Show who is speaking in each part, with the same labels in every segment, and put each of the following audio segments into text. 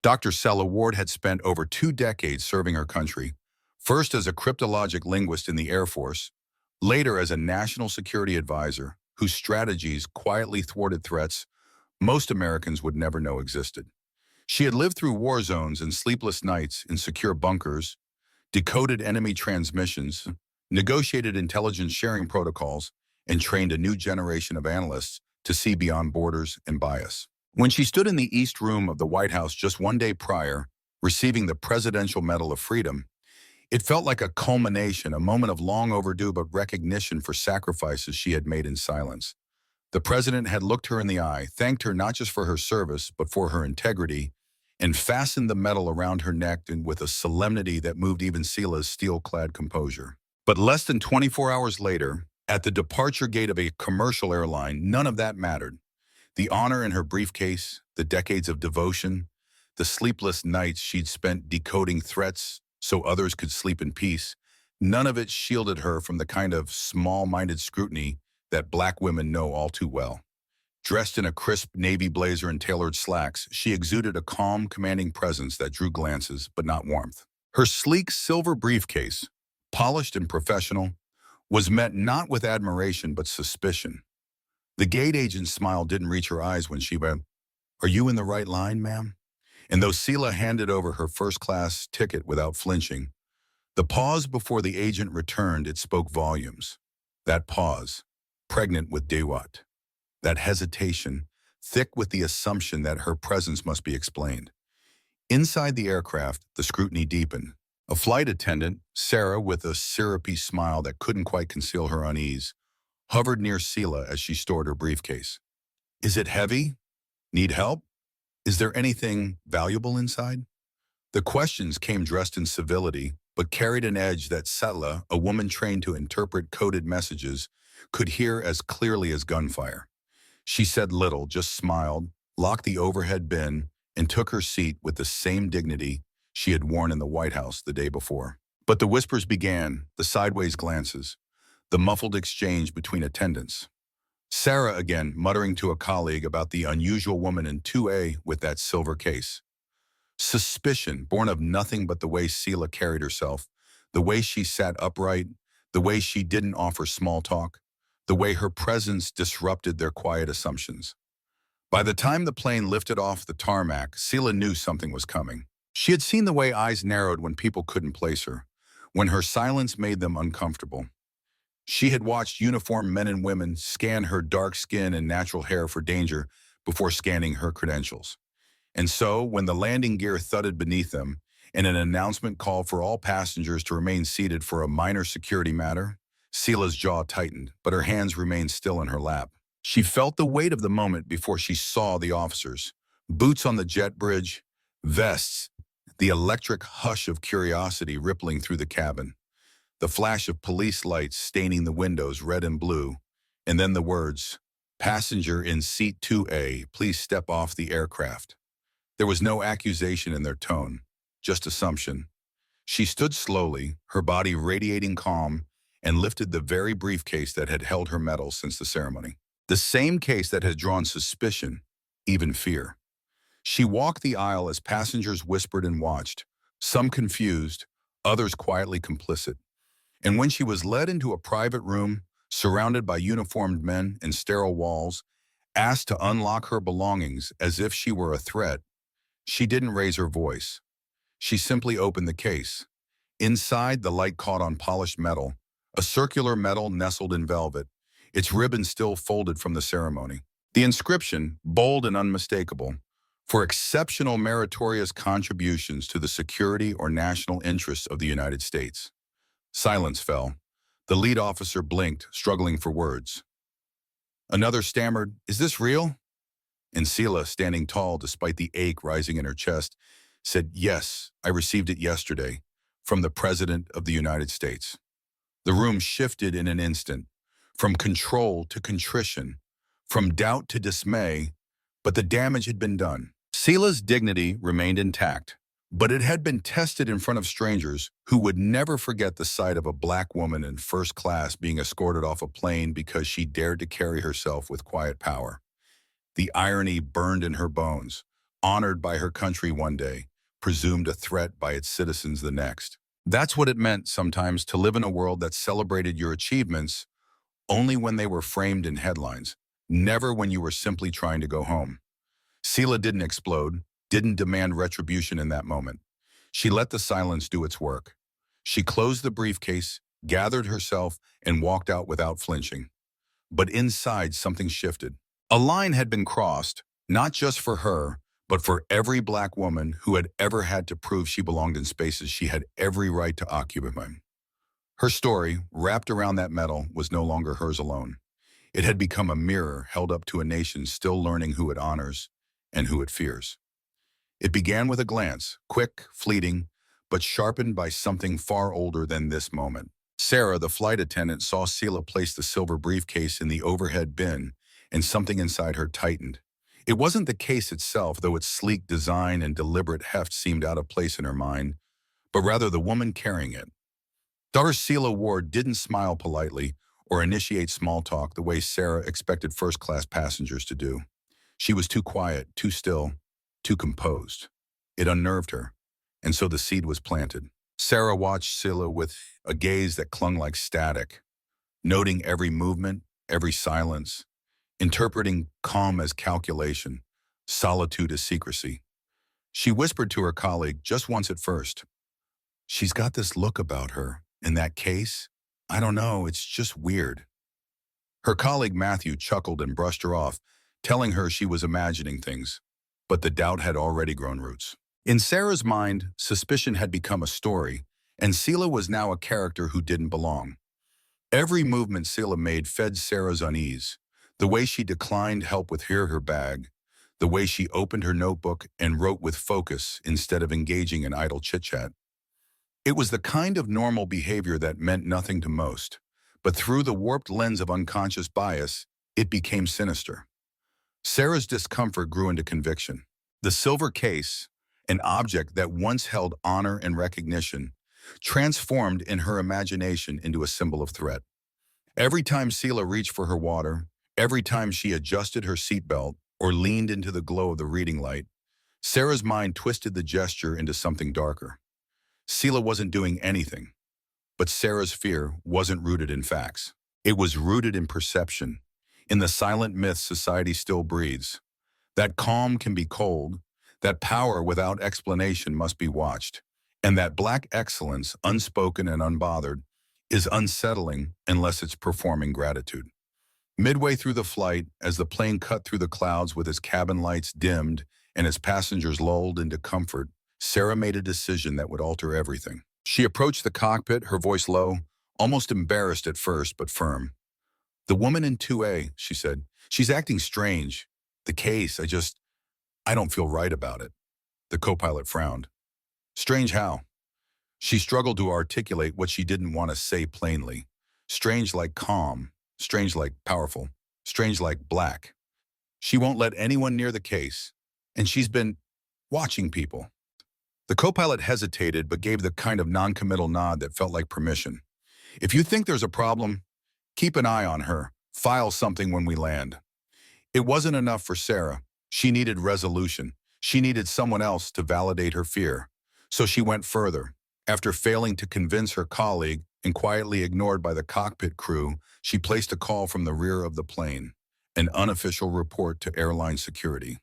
Speaker 1: Dr. Selah Ward had spent over 2 decades serving her country, first as a cryptologic linguist in the Air Force, later as a national security advisor whose strategies quietly thwarted threats most Americans would never know existed. She had lived through war zones and sleepless nights in secure bunkers, decoded enemy transmissions, negotiated intelligence sharing protocols, and trained a new generation of analysts to see beyond borders and bias. When she stood in the East Room of the White House just one day prior, receiving the Presidential Medal of Freedom, it felt like a culmination, a moment of long overdue but recognition for sacrifices she had made in silence. The president had looked her in the eye, thanked her not just for her service, but for her integrity, and fastened the medal around her neck and with a solemnity that moved even Selah's steel-clad composure. But less than 24 hours later, at the departure gate of a commercial airline, none of that mattered. The honor in her briefcase, the decades of devotion, the sleepless nights she'd spent decoding threats so others could sleep in peace, none of it shielded her from the kind of small-minded scrutiny that Black women know all too well. Dressed in a crisp navy blazer and tailored slacks, she exuded a calm, commanding presence that drew glances, but not warmth. Her sleek silver briefcase, polished and professional, was met not with admiration but suspicion. The gate agent's smile didn't reach her eyes when she went, "Are you in the right line, ma'am?" And though Selah handed over her first-class ticket without flinching, the pause before the agent returned, it spoke volumes. That pause, pregnant with dewat. That hesitation, thick with the assumption that her presence must be explained. Inside the aircraft, the scrutiny deepened. A flight attendant, Sarah, with a syrupy smile that couldn't quite conceal her unease, hovered near Selah as she stored her briefcase. "Is it heavy? Need help? Is there anything valuable inside?" The questions came dressed in civility, but carried an edge that Selah, a woman trained to interpret coded messages, could hear as clearly as gunfire. She said little, just smiled, locked the overhead bin, and took her seat with the same dignity she had worn in the White House the day before. But the whispers began, the sideways glances, the muffled exchange between attendants. Sarah again muttering to a colleague about the unusual woman in 2A with that silver case. Suspicion born of nothing but the way Selah carried herself, the way she sat upright, the way she didn't offer small talk, the way her presence disrupted their quiet assumptions. By the time the plane lifted off the tarmac, Selah knew something was coming. She had seen the way eyes narrowed when people couldn't place her, when her silence made them uncomfortable. She had watched uniformed men and women scan her dark skin and natural hair for danger before scanning her credentials. And so, when the landing gear thudded beneath them and an announcement called for all passengers to remain seated for a minor security matter, Selah's jaw tightened, but her hands remained still in her lap. She felt the weight of the moment before she saw the officers. Boots on the jet bridge, vests, the electric hush of curiosity rippling through the cabin, the flash of police lights staining the windows red and blue, and then the words, "Passenger in seat 2A, please step off the aircraft." There was no accusation in their tone, just assumption. She stood slowly, her body radiating calm, and lifted the very briefcase that had held her medal since the ceremony. The same case that had drawn suspicion, even fear. She walked the aisle as passengers whispered and watched, some confused, others quietly complicit. And when she was led into a private room, surrounded by uniformed men and sterile walls, asked to unlock her belongings as if she were a threat, she didn't raise her voice. She simply opened the case. Inside, the light caught on polished metal, a circular medal nestled in velvet, its ribbon still folded from the ceremony. The inscription, bold and unmistakable, "For exceptional meritorious contributions to the security or national interests of the United States." Silence fell. The lead officer blinked, struggling for words. Another stammered, "Is this real?" And Selah, standing tall despite the ache rising in her chest, said, "Yes, I received it yesterday, from the President of the United States." The room shifted in an instant, from control to contrition, from doubt to dismay, but the damage had been done. Selah's dignity remained intact, but it had been tested in front of strangers who would never forget the sight of a Black woman in first class being escorted off a plane because she dared to carry herself with quiet power. The irony burned in her bones, honored by her country one day, presumed a threat by its citizens the next. That's what it meant sometimes to live in a world that celebrated your achievements only when they were framed in headlines, never when you were simply trying to go home. Selah didn't explode, didn't demand retribution in that moment. She let the silence do its work. She closed the briefcase, gathered herself, and walked out without flinching. But inside, something shifted. A line had been crossed, not just for her, but for every Black woman who had ever had to prove she belonged in spaces she had every right to occupy. Her story, wrapped around that medal, was no longer hers alone. It had become a mirror held up to a nation still learning who it honors and who it fears. It began with a glance, quick, fleeting, but sharpened by something far older than this moment. Sarah, the flight attendant, saw Selah place the silver briefcase in the overhead bin, and something inside her tightened. It wasn't the case itself, though its sleek design and deliberate heft seemed out of place in her mind, but rather the woman carrying it. Daughter Selah Ward didn't smile politely or initiate small talk the way Sarah expected first-class passengers to do. She was too quiet, too still, too composed. It unnerved her, and so the seed was planted. Sarah watched Selah with a gaze that clung like static, noting every movement, every silence, interpreting calm as calculation, solitude as secrecy. She whispered to her colleague just once at first, "She's got this look about her. In that case, I don't know, it's just weird." Her colleague Matthew chuckled and brushed her off, telling her she was imagining things. But the doubt had already grown roots. In Sarah's mind, suspicion had become a story, and Selah was now a character who didn't belong. Every movement Selah made fed Sarah's unease. The way she declined help with her bag, the way she opened her notebook and wrote with focus instead of engaging in idle chit-chat. It was the kind of normal behavior that meant nothing to most, but through the warped lens of unconscious bias, it became sinister. Sarah's discomfort grew into conviction. The silver case, an object that once held honor and recognition, transformed in her imagination into a symbol of threat. Every time Selah reached for her water, every time she adjusted her seatbelt or leaned into the glow of the reading light, Sarah's mind twisted the gesture into something darker. Selah wasn't doing anything, but Sarah's fear wasn't rooted in facts. It was rooted in perception, in the silent myth society still breathes. That calm can be cold, that power without explanation must be watched, and that Black excellence, unspoken and unbothered, is unsettling unless it's performing gratitude. Midway through the flight, as the plane cut through the clouds with its cabin lights dimmed and its passengers lulled into comfort, Sarah made a decision that would alter everything. She approached the cockpit, her voice low, almost embarrassed at first, but firm. "The woman in 2A, she said, "she's acting strange. The case, I don't feel right about it." The co-pilot frowned. "Strange how?" She struggled to articulate what she didn't want to say plainly. Strange like calm, strange like powerful, strange like Black. She won't let anyone near the case, and she's been watching people. The co-pilot hesitated but gave the kind of non-committal nod that felt like permission. "If you think there's a problem, keep an eye on her. File something when we land." It wasn't enough for Sarah. She needed resolution. She needed someone else to validate her fear. So she went further. After failing to convince her colleague and quietly ignored by the cockpit crew, she placed a call from the rear of the plane, an unofficial report to airline security.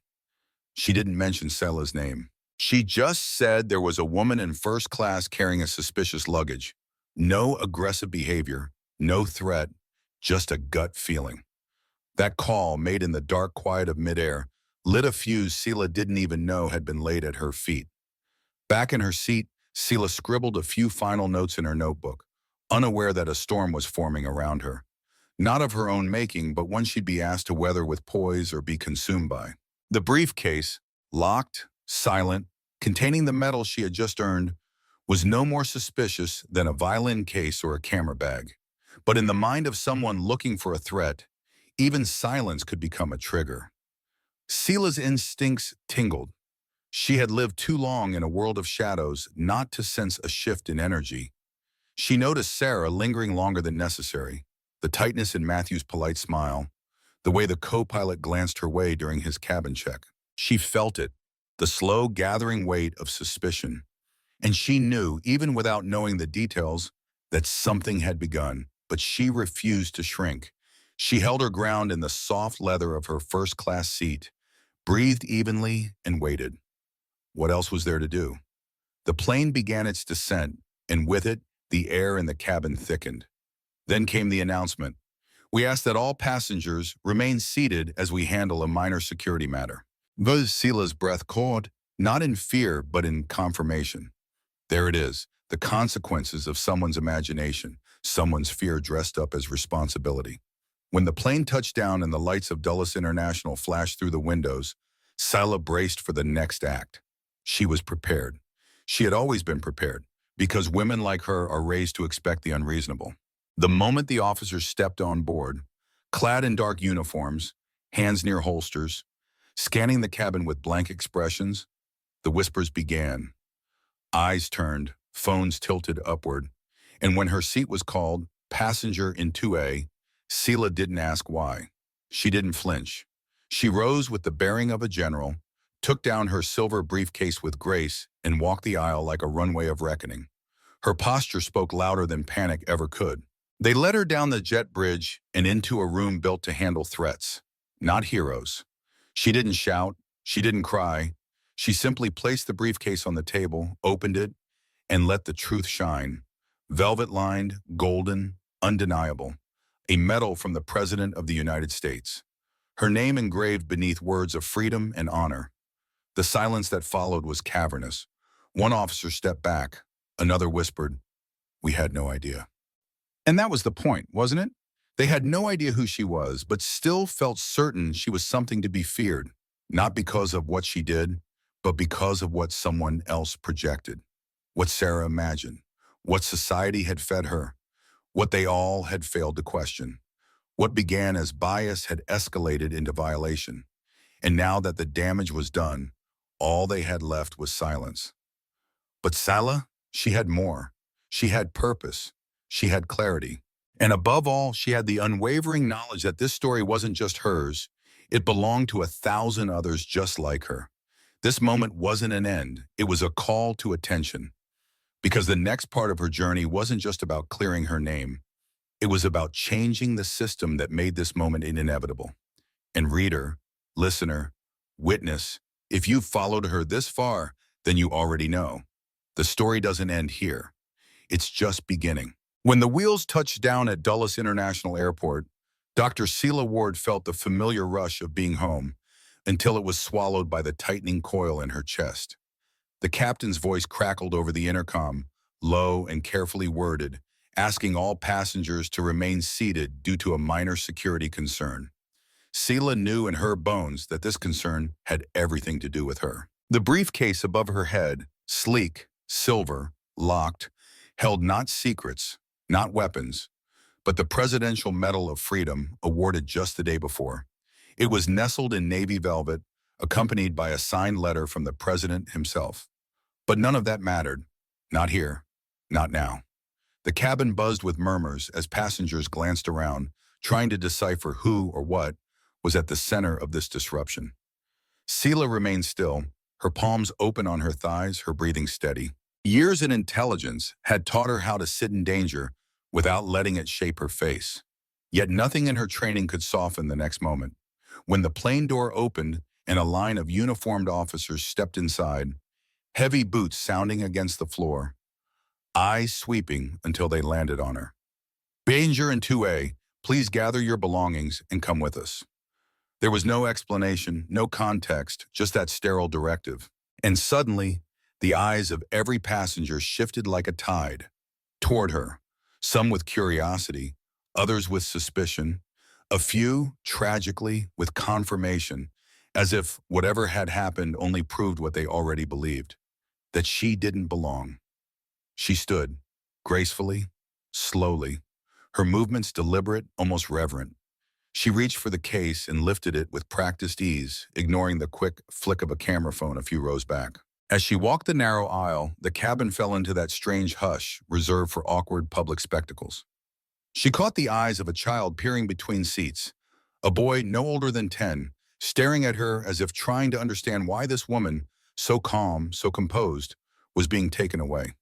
Speaker 1: She didn't mention Selah's name. She just said there was a woman in first class carrying a suspicious luggage. No aggressive behavior, no threat, just a gut feeling. That call, made in the dark quiet of midair, lit a fuse Selah didn't even know had been laid at her feet. Back in her seat, Selah scribbled a few final notes in her notebook, unaware that a storm was forming around her. Not of her own making, but one she'd be asked to weather with poise or be consumed by. The briefcase, locked, silent, containing the medal she had just earned, was no more suspicious than a violin case or a camera bag. But in the mind of someone looking for a threat, even silence could become a trigger. Selah's instincts tingled. She had lived too long in a world of shadows not to sense a shift in energy. She noticed Sarah lingering longer than necessary, the tightness in Matthew's polite smile, the way the co-pilot glanced her way during his cabin check. She felt it, the slow gathering weight of suspicion. And she knew, even without knowing the details, that something had begun, but she refused to shrink. She held her ground in the soft leather of her first-class seat, breathed evenly, and waited. What else was there to do? The plane began its descent, and with it, the air in the cabin thickened. Then came the announcement. We ask that all passengers remain seated as we handle a minor security matter. Thus Selah's breath caught, not in fear, but in confirmation. There it is, the consequences of someone's imagination, someone's fear dressed up as responsibility. When the plane touched down and the lights of Dulles International flashed through the windows, Selah braced for the next act. She was prepared. She had always been prepared, because women like her are raised to expect the unreasonable. The moment the officers stepped on board, clad in dark uniforms, hands near holsters, scanning the cabin with blank expressions, the whispers began. Eyes turned, phones tilted upward, and when her seat was called, passenger in 2A, Selah didn't ask why. She didn't flinch. She rose with the bearing of a general, took down her silver briefcase with grace, and walked the aisle like a runway of reckoning. Her posture spoke louder than panic ever could. They led her down the jet bridge and into a room built to handle threats, not heroes. She didn't shout. She didn't cry. She simply placed the briefcase on the table, opened it, and let the truth shine. Velvet-lined, golden, undeniable. A medal from the President of the United States. Her name engraved beneath words of freedom and honor. The silence that followed was cavernous. One officer stepped back. Another whispered, "We had no idea." And that was the point, wasn't it? They had no idea who she was, but still felt certain she was something to be feared, not because of what she did, but because of what someone else projected, what Sarah imagined, what society had fed her, what they all had failed to question. What began as bias had escalated into violation, and now that the damage was done, all they had left was silence. But Selah, she had more. She had purpose. She had clarity. And above all, she had the unwavering knowledge that this story wasn't just hers. It belonged to 1,000 others just like her. This moment wasn't an end. It was a call to attention. Because the next part of her journey wasn't just about clearing her name. It was about changing the system that made this moment inevitable. And reader, listener, witness, if you've followed her this far, then you already know. The story doesn't end here. It's just beginning. When the wheels touched down at Dulles International Airport, Dr. Selah Ward felt the familiar rush of being home until it was swallowed by the tightening coil in her chest. The captain's voice crackled over the intercom, low and carefully worded, asking all passengers to remain seated due to a minor security concern. Selah knew in her bones that this concern had everything to do with her. The briefcase above her head, sleek, silver, locked, held not secrets, not weapons, but the Presidential Medal of Freedom awarded just the day before. It was nestled in navy velvet, accompanied by a signed letter from the president himself. But none of that mattered. Not here. Not now. The cabin buzzed with murmurs as passengers glanced around, trying to decipher who or what was at the center of this disruption. Selah remained still, her palms open on her thighs, her breathing steady. Years in intelligence had taught her how to sit in danger without letting it shape her face. Yet nothing in her training could soften the next moment. When the plane door opened and a line of uniformed officers stepped inside, heavy boots sounding against the floor, eyes sweeping until they landed on her. "Danger in 2A, please gather your belongings and come with us." There was no explanation, no context, just that sterile directive. And suddenly, the eyes of every passenger shifted like a tide toward her, some with curiosity, others with suspicion, a few, tragically, with confirmation, as if whatever had happened only proved what they already believed, that she didn't belong. She stood, gracefully, slowly, her movements deliberate, almost reverent. She reached for the case and lifted it with practiced ease, ignoring the quick flick of a camera phone a few rows back. As she walked the narrow aisle, the cabin fell into that strange hush reserved for awkward public spectacles. She caught the eyes of a child peering between seats, a boy no older than 10, staring at her as if trying to understand why this woman, so calm, so composed, was being taken away.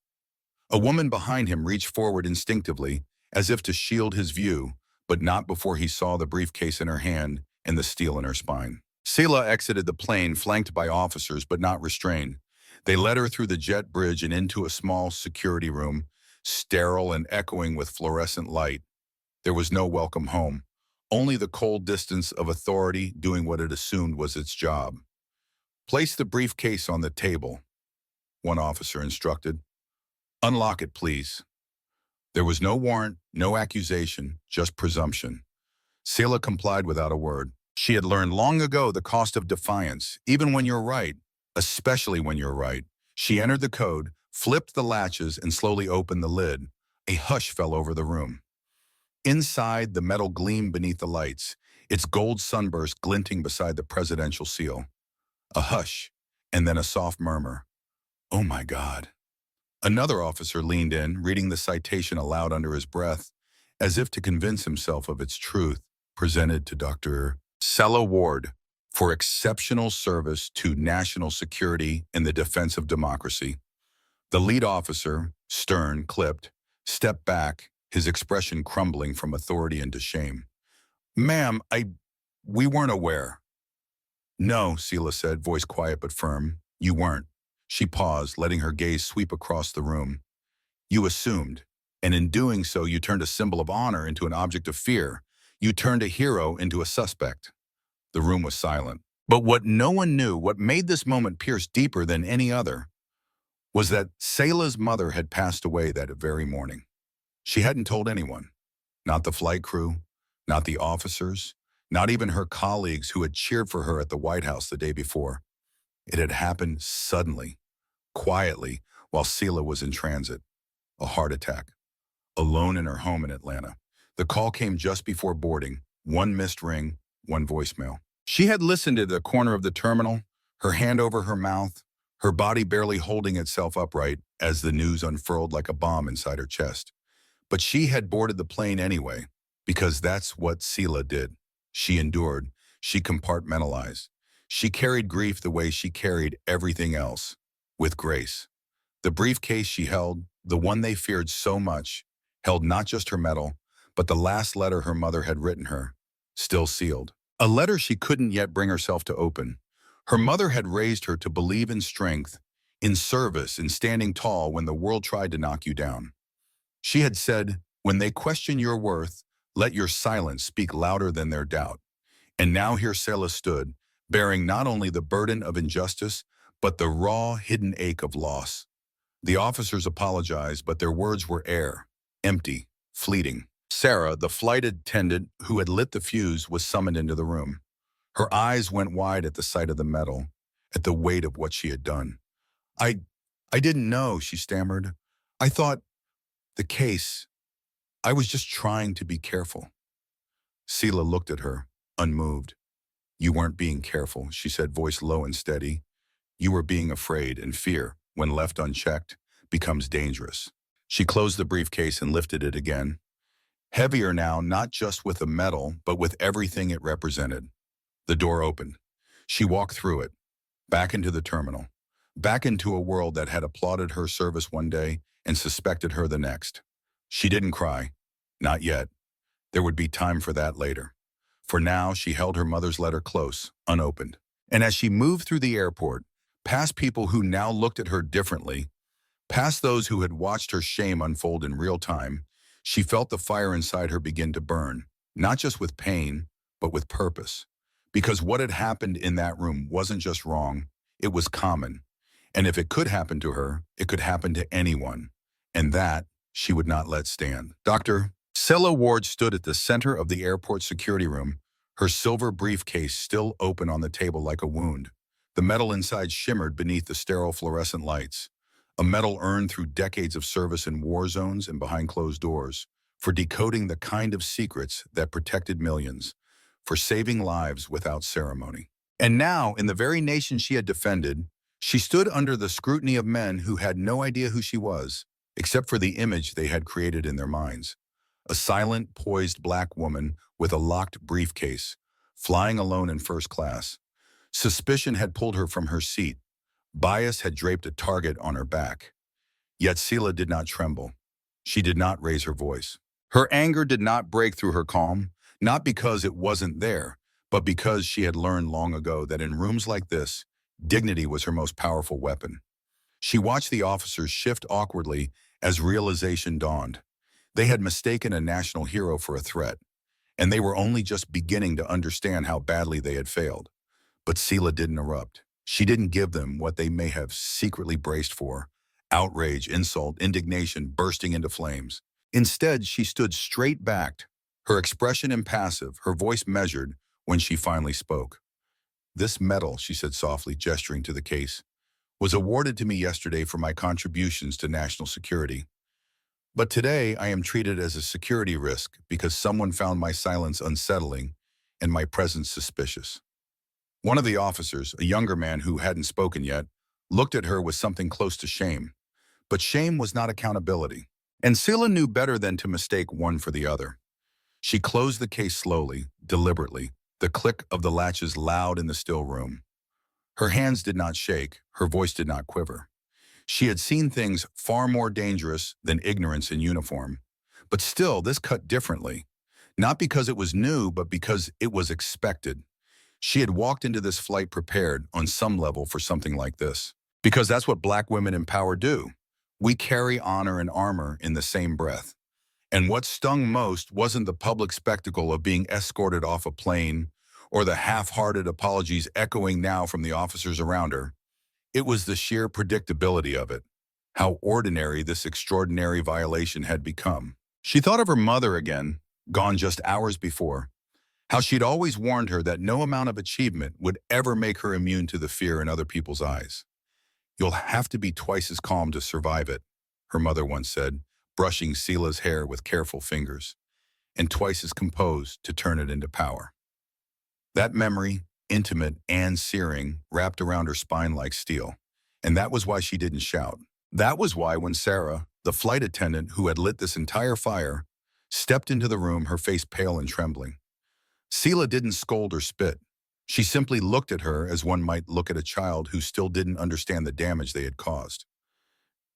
Speaker 1: A woman behind him reached forward instinctively, as if to shield his view, but not before he saw the briefcase in her hand and the steel in her spine. Selah exited the plane, flanked by officers but not restrained. They led her through the jet bridge and into a small security room, sterile and echoing with fluorescent light. There was no welcome home, only the cold distance of authority doing what it assumed was its job. Place the briefcase on the table, one officer instructed. Unlock it, please. There was no warrant, no accusation, just presumption. Selah complied without a word. She had learned long ago the cost of defiance, even when you're right, especially when you're right. She entered the code, flipped the latches, and slowly opened the lid. A hush fell over the room. Inside, the metal gleamed beneath the lights, its gold sunburst glinting beside the presidential seal. A hush, and then a soft murmur. "Oh my God." Another officer leaned in, reading the citation aloud under his breath, as if to convince himself of its truth, presented to Dr. Selah Ward for exceptional service to national security in the defense of democracy. The lead officer, stern, clipped, stepped back, his expression crumbling from authority into shame. "Ma'am, we weren't aware." "No," Selah said, voice quiet but firm. "You weren't." She paused, letting her gaze sweep across the room. "You assumed, and in doing so you turned a symbol of honor into an object of fear. You turned a hero into a suspect." The room was silent. But what no one knew, what made this moment pierce deeper than any other, was that Selah's mother had passed away that very morning. She hadn't told anyone, not the flight crew, not the officers, not even her colleagues who had cheered for her at the White House the day before. It had happened suddenly, quietly, while Selah was in transit. A heart attack, alone in her home in Atlanta. The call came just before boarding, one missed ring, one voicemail. She had listened at the corner of the terminal, her hand over her mouth, her body barely holding itself upright as the news unfurled like a bomb inside her chest. But she had boarded the plane anyway, because that's what Selah did. She endured, she compartmentalized. She carried grief the way she carried everything else, with grace. The briefcase she held, the one they feared so much, held not just her medal, but the last letter her mother had written her, still sealed. A letter she couldn't yet bring herself to open. Her mother had raised her to believe in strength, in service, in standing tall when the world tried to knock you down. She had said, "When they question your worth, let your silence speak louder than their doubt." And now here Selah stood, bearing not only the burden of injustice, but the raw, hidden ache of loss. The officers apologized, but their words were air, empty, fleeting. Sarah, the flight attendant who had lit the fuse, was summoned into the room. Her eyes went wide at the sight of the metal, at the weight of what she had done. I didn't know," she stammered. "I thought the case, I was just trying to be careful." Selah looked at her, unmoved. "You weren't being careful," she said, voice low and steady. "You were being afraid, and fear, when left unchecked, becomes dangerous." She closed the briefcase and lifted it again. Heavier now, not just with the metal, but with everything it represented. The door opened. She walked through it, back into the terminal, back into a world that had applauded her service one day and suspected her the next. She didn't cry. Not yet. There would be time for that later. For now, she held her mother's letter close, unopened. And as she moved through the airport, past people who now looked at her differently, past those who had watched her shame unfold in real time, she felt the fire inside her begin to burn, not just with pain, but with purpose. Because what had happened in that room wasn't just wrong, it was common. And if it could happen to her, it could happen to anyone. And that she would not let stand. Dr. Selah Ward stood at the center of the airport security room, her silver briefcase still open on the table like a wound. The metal inside shimmered beneath the sterile fluorescent lights, a metal earned through decades of service in war zones and behind closed doors, for decoding the kind of secrets that protected millions, for saving lives without ceremony. And now, in the very nation she had defended, she stood under the scrutiny of men who had no idea who she was, except for the image they had created in their minds. A silent, poised black woman with a locked briefcase, flying alone in first class. Suspicion had pulled her from her seat, Bias had draped a target on her back. Yet Selah did not tremble. She did not raise her voice. Her anger did not break through her calm, not because it wasn't there, but because she had learned long ago that in rooms like this, dignity was her most powerful weapon. She watched the officers shift awkwardly as realization dawned. They had mistaken a national hero for a threat, and they were only just beginning to understand how badly they had failed. But Selah didn't erupt. She didn't give them what they may have secretly braced for: outrage, insult, indignation bursting into flames. Instead, she stood straight-backed, her expression impassive, her voice measured when she finally spoke. "This medal," she said softly, gesturing to the case, "was awarded to me yesterday for my contributions to national security. But today I am treated as a security risk because someone found my silence unsettling and my presence suspicious." One of the officers, a younger man who hadn't spoken yet, looked at her with something close to shame. But shame was not accountability. And Selah knew better than to mistake one for the other. She closed the case slowly, deliberately, the click of the latches loud in the still room. Her hands did not shake, her voice did not quiver. She had seen things far more dangerous than ignorance in uniform. But still, this cut differently. Not because it was new, but because it was expected. She had walked into this flight prepared, on some level, for something like this. Because that's what Black women in power do. We carry honor and armor in the same breath. And what stung most wasn't the public spectacle of being escorted off a plane or the half-hearted apologies echoing now from the officers around her. It was the sheer predictability of it, how ordinary this extraordinary violation had become. She thought of her mother again, gone just hours before, how she'd always warned her that no amount of achievement would ever make her immune to the fear in other people's eyes. "You'll have to be twice as calm to survive it," her mother once said, brushing Selah's hair with careful fingers, "and twice as composed to turn it into power." That memory, intimate and searing, wrapped around her spine like steel. And that was why she didn't shout. That was why when Sarah, the flight attendant who had lit this entire fire, stepped into the room, her face pale and trembling, Selah didn't scold or spit. She simply looked at her as one might look at a child who still didn't understand the damage they had caused.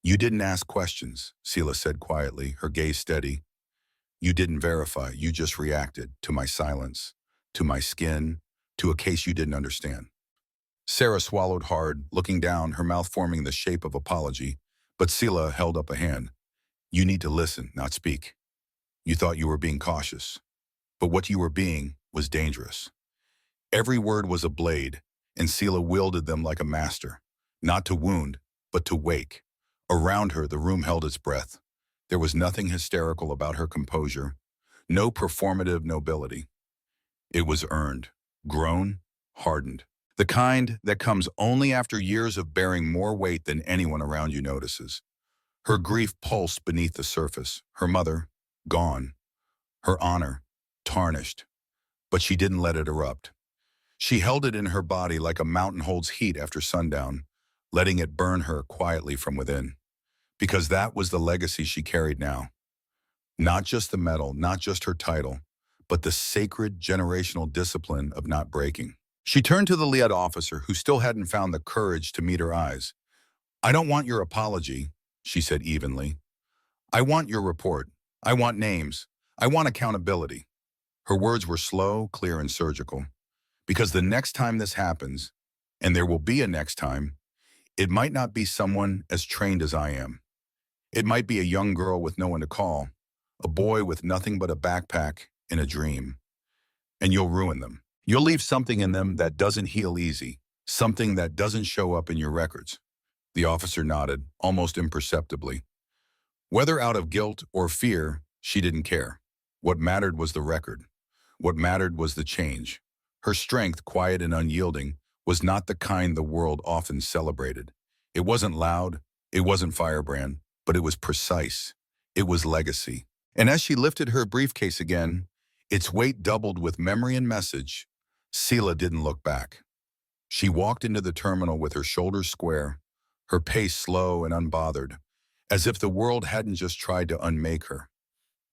Speaker 1: "You didn't ask questions," Selah said quietly, her gaze steady. "You didn't verify, you just reacted to my silence, to my skin, to a case you didn't understand." Sarah swallowed hard, looking down, her mouth forming the shape of apology, but Selah held up a hand. "You need to listen, not speak. You thought you were being cautious, but what you were being was dangerous." Every word was a blade, and Selah wielded them like a master, not to wound, but to wake. Around her, the room held its breath. There was nothing hysterical about her composure, no performative nobility. It was earned, grown, hardened. The kind that comes only after years of bearing more weight than anyone around you notices. Her grief pulsed beneath the surface, her mother, gone, her honor, tarnished. But she didn't let it erupt. She held it in her body like a mountain holds heat after sundown, letting it burn her quietly from within. Because that was the legacy she carried now. Not just the medal, not just her title, but the sacred generational discipline of not breaking. She turned to the lead officer, who still hadn't found the courage to meet her eyes. "I don't want your apology," she said evenly. "I want your report. I want names. I want accountability." Her words were slow, clear, and surgical. Because the next time this happens, and there will be a next time, it might not be someone as trained as I am. It might be a young girl with no one to call, a boy with nothing but a backpack and a dream. And you'll ruin them. You'll leave something in them that doesn't heal easy, something that doesn't show up in your records. The officer nodded, almost imperceptibly. Whether out of guilt or fear, she didn't care. What mattered was the record. What mattered was the change. Her strength, quiet and unyielding, was not the kind the world often celebrated. It wasn't loud, it wasn't firebrand, but it was precise. It was legacy. And as she lifted her briefcase again, its weight doubled with memory and message, Selah didn't look back. She walked into the terminal with her shoulders square, her pace slow and unbothered, as if the world hadn't just tried to unmake her,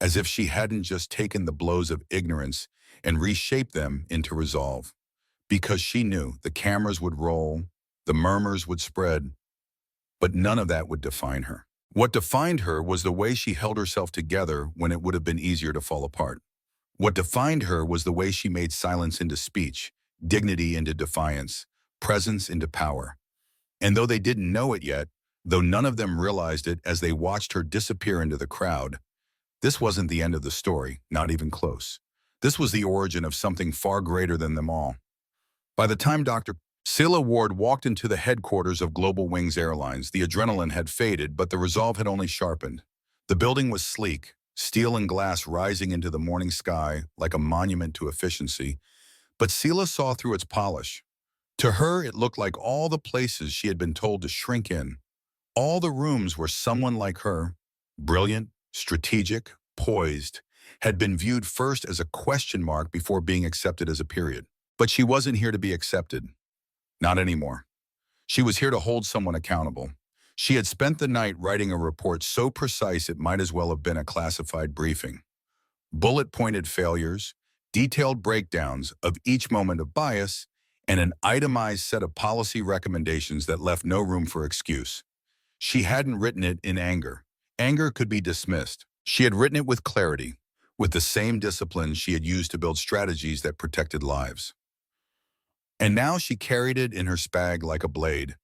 Speaker 1: as if she hadn't just taken the blows of ignorance and reshaped them into resolve. Because she knew the cameras would roll, The murmurs would spread, but none of that would define her. What defined her was the way she held herself together when it would have been easier to fall apart. What defined her was the way she made silence into speech, dignity into defiance, presence into power. And though they didn't know it yet, though none of them realized it as they watched her disappear into the crowd, this wasn't the end of the story, not even close. This was the origin of something far greater than them all. By the time Dr. Selah Ward walked into the headquarters of Global Wings Airlines, the adrenaline had faded, but the resolve had only sharpened. The building was sleek, steel and glass rising into the morning sky like a monument to efficiency, but Selah saw through its polish. To her, it looked like all the places she had been told to shrink in. All the rooms where someone like her, brilliant, strategic, poised, had been viewed first as a question mark before being accepted as a period. But she wasn't here to be accepted. Not anymore. She was here to hold someone accountable. She had spent the night writing a report so precise it might as well have been a classified briefing. Bullet-pointed failures, detailed breakdowns of each moment of bias, and an itemized set of policy recommendations that left no room for excuse. She hadn't written it in anger. Anger could be dismissed. She had written it with clarity, with the same discipline she had used to build strategies that protected lives. And now she carried it in her spag like a blade.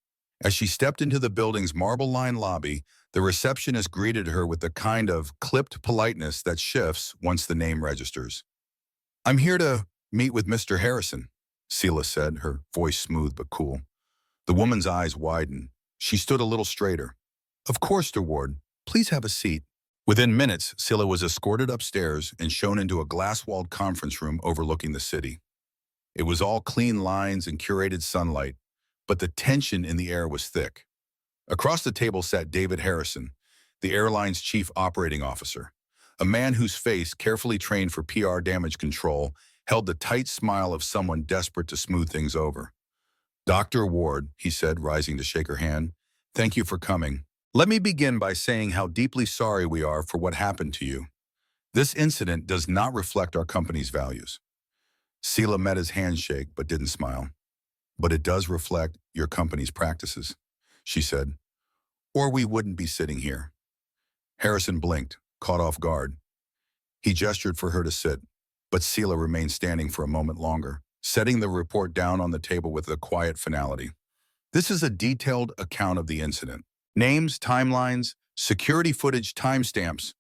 Speaker 1: As she stepped into the building's marble-lined lobby, the receptionist greeted her with the kind of clipped politeness that shifts once the name registers. "I'm here to meet with Mr. Harrison," Selah said, her voice smooth but cool. The woman's eyes widened. She stood a little straighter. "Of course, Mr. Ward. Please have a seat." Within minutes, Selah was escorted upstairs and shown into a glass-walled conference room overlooking the city. It was all clean lines and curated sunlight, but the tension in the air was thick. Across the table sat David Harrison, the airline's chief operating officer, a man whose face, carefully trained for PR damage control, held the tight smile of someone desperate to smooth things over. "Dr. Ward," he said, rising to shake her hand, "thank you for coming. Let me begin by saying how deeply sorry we are for what happened to you. This incident does not reflect our company's values." Selah met his handshake but didn't smile. "But it does reflect your company's practices," she said, "or we wouldn't be sitting here." Harrison blinked, caught off guard. He gestured for her to sit, but Selah remained standing for a moment longer, setting the report down on the table with a quiet finality. "This is a detailed account of the incident. Names, timelines, security footage, timestamps.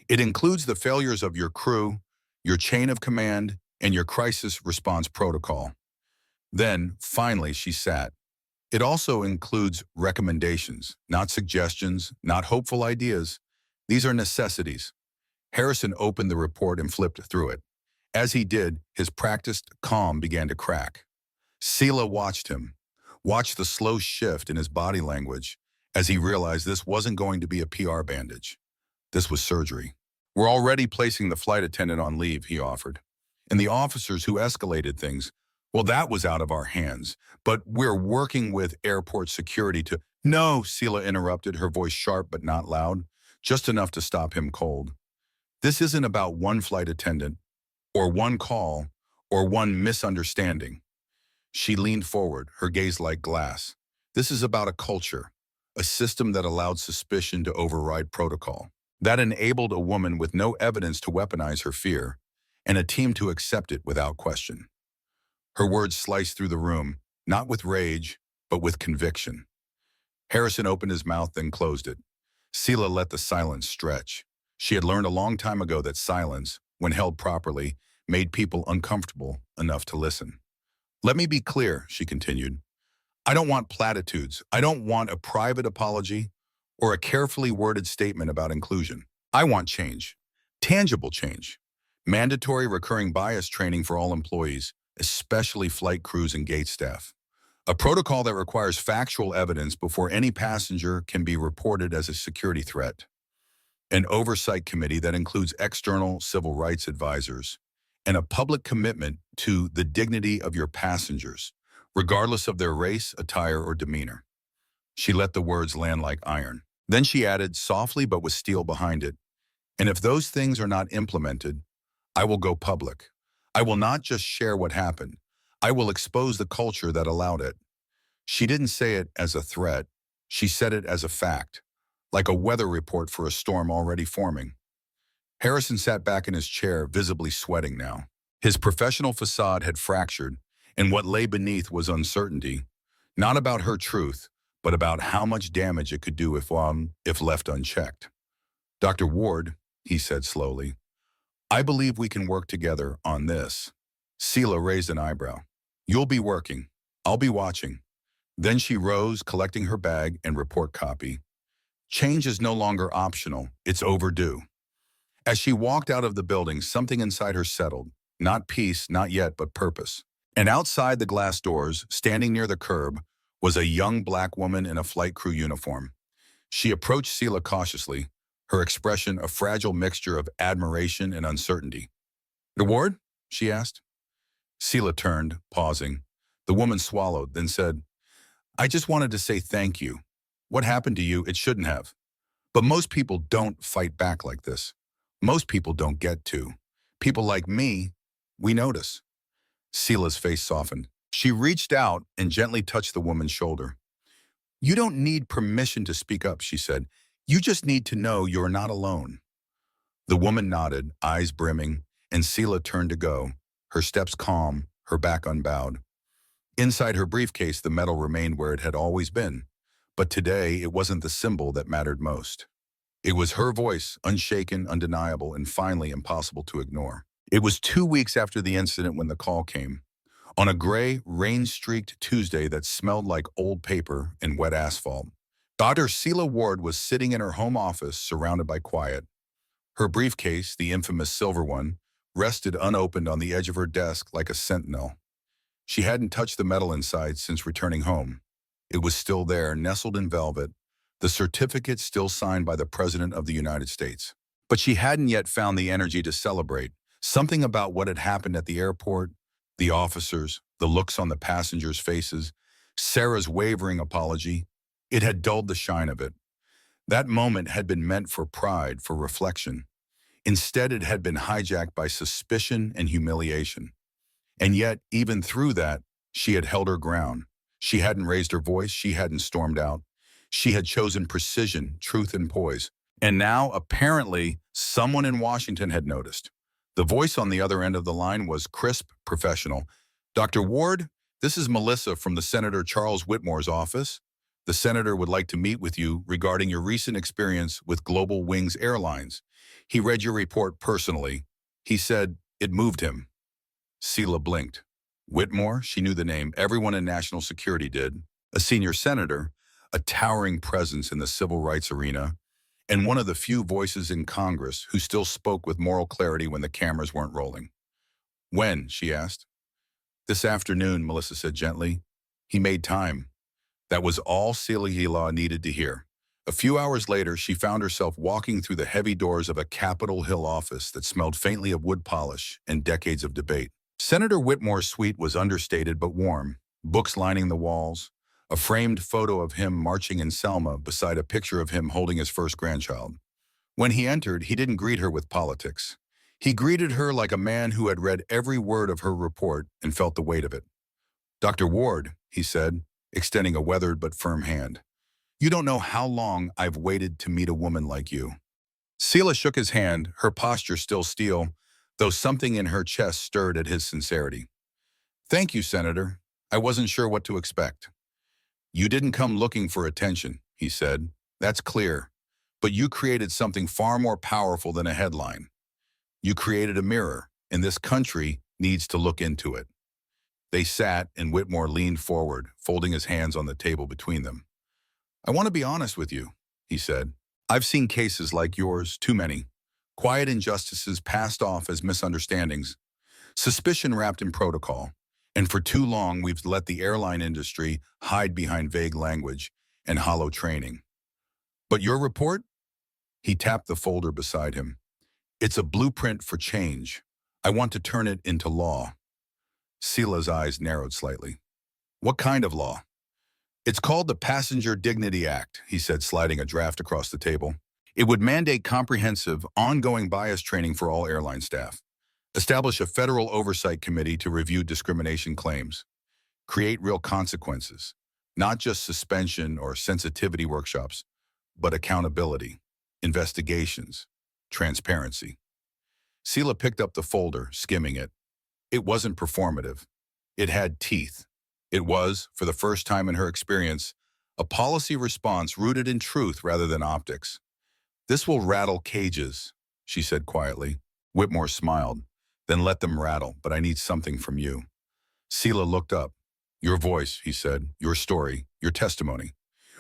Speaker 1: It includes the failures of your crew, your chain of command, and your crisis response protocol." Then, finally, she sat. "It also includes recommendations, not suggestions, not hopeful ideas. These are necessities." Harrison opened the report and flipped through it. As he did, his practiced calm began to crack. Selah watched him, watched the slow shift in his body language as he realized this wasn't going to be a PR bandage. This was surgery. "We're already placing the flight attendant on leave," he offered. "And the officers who escalated things, well, that was out of our hands. But we're working with airport security to—" "No," Selah interrupted, her voice sharp but not loud, just enough to stop him cold. "This isn't about one flight attendant, or one call, or one misunderstanding." She leaned forward, her gaze like glass. "This is about a culture, a system that allowed suspicion to override protocol, that enabled a woman with no evidence to weaponize her fear, and a team to accept it without question." Her words sliced through the room, not with rage, but with conviction. Harrison opened his mouth, then closed it. Selah let the silence stretch. She had learned a long time ago that silence, when held properly, made people uncomfortable enough to listen. "Let me be clear," she continued. "I don't want platitudes. I don't want a private apology or a carefully worded statement about inclusion. I want change. Tangible change. Mandatory recurring bias training for all employees, especially flight crews and gate staff. A protocol that requires factual evidence before any passenger can be reported as a security threat. An oversight committee that includes external civil rights advisors, and a public commitment to the dignity of your passengers, regardless of their race, attire, or demeanor." She let the words land like iron. Then she added, softly but with steel behind it, "And if those things are not implemented, I will go public. I will not just share what happened. I will expose the culture that allowed it." She didn't say it as a threat. She said it as a fact, like a weather report for a storm already forming. Harrison sat back in his chair, visibly sweating now. His professional facade had fractured, and what lay beneath was uncertainty, not about her truth, but about how much damage it could do if left unchecked. Dr. Ward, he said slowly, I believe we can work together on this. Selah raised an eyebrow. You'll be working. I'll be watching. Then she rose, collecting her bag and report copy. Change is no longer optional. It's overdue. As she walked out of the building, something inside her settled. Not peace, not yet, but purpose. And outside the glass doors, standing near the curb, was a young black woman in a flight crew uniform. She approached Selah cautiously, her expression a fragile mixture of admiration and uncertainty. "Dr. Ward?" she asked. Selah turned, pausing. The woman swallowed, then said, I just wanted to say thank you. What happened to you, it shouldn't have. But most people don't fight back like this. Most people don't get to. People like me, we notice. Selah's face softened. She reached out and gently touched the woman's shoulder. You don't need permission to speak up, she said. You just need to know you're not alone. The woman nodded, eyes brimming, and Selah turned to go, her steps calm, her back unbowed. Inside her briefcase, the metal remained where it had always been. But today, it wasn't the symbol that mattered most. It was her voice, unshaken, undeniable, and finally impossible to ignore. It was 2 weeks after the incident when the call came. On a gray, rain-streaked Tuesday that smelled like old paper and wet asphalt, Dr. Selah Ward was sitting in her home office surrounded by quiet. Her briefcase, the infamous silver one, rested unopened on the edge of her desk like a sentinel. She hadn't touched the metal inside since returning home. It was still there, nestled in velvet, the certificate still signed by the President of the United States. But she hadn't yet found the energy to celebrate. Something about what had happened at the airport, the officers, the looks on the passengers' faces, Sarah's wavering apology, it had dulled the shine of it. That moment had been meant for pride, for reflection. Instead, it had been hijacked by suspicion and humiliation. And yet, even through that, she had held her ground. She hadn't raised her voice, she hadn't stormed out. She had chosen precision, truth, and poise. And now, apparently, someone in Washington had noticed. The voice on the other end of the line was crisp, professional. Dr. Ward, this is Melissa from the Senator Charles Whitmore's office. The senator would like to meet with you regarding your recent experience with Global Wings Airlines. He read your report personally. He said it moved him. Selah blinked. Whitmore, she knew the name. Everyone in national security did. A senior senator, a towering presence in the civil rights arena, and one of the few voices in Congress who still spoke with moral clarity when the cameras weren't rolling. When? She asked. This afternoon, Melissa said gently. He made time. That was all Selah needed to hear. A few hours later, she found herself walking through the heavy doors of a Capitol Hill office that smelled faintly of wood polish and decades of debate. Senator Whitmore's suite was understated but warm, books lining the walls, a framed photo of him marching in Selma beside a picture of him holding his first grandchild. When he entered, he didn't greet her with politics. He greeted her like a man who had read every word of her report and felt the weight of it. Dr. Ward, he said, extending a weathered but firm hand. You don't know how long I've waited to meet a woman like you. Selah shook his hand, her posture still steel, though something in her chest stirred at his sincerity. Thank you, Senator. I wasn't sure what to expect. You didn't come looking for attention, he said. That's clear. But you created something far more powerful than a headline. You created a mirror, and this country needs to look into it. They sat, and Whitmore leaned forward, folding his hands on the table between them. I want to be honest with you, he said. I've seen cases like yours, too many. Quiet injustices passed off as misunderstandings, suspicion wrapped in protocol, and for too long we've let the airline industry hide behind vague language and hollow training. But your report? He tapped the folder beside him. It's a blueprint for change. I want to turn it into law. Selah's eyes narrowed slightly. What kind of law? It's called the Passenger Dignity Act, he said, sliding a draft across the table. It would mandate comprehensive, ongoing bias training for all airline staff, establish a federal oversight committee to review discrimination claims, create real consequences, Not just suspension or sensitivity workshops, but accountability, investigations, transparency. Selah picked up the folder, skimming it. It wasn't performative. It had teeth. It was, for the first time in her experience, a policy response rooted in truth rather than optics. "This will rattle cages," she said quietly. Whitmore smiled. "Then let them rattle, but I need something from you." Selah looked up. "Your voice," he said, "your story, your testimony.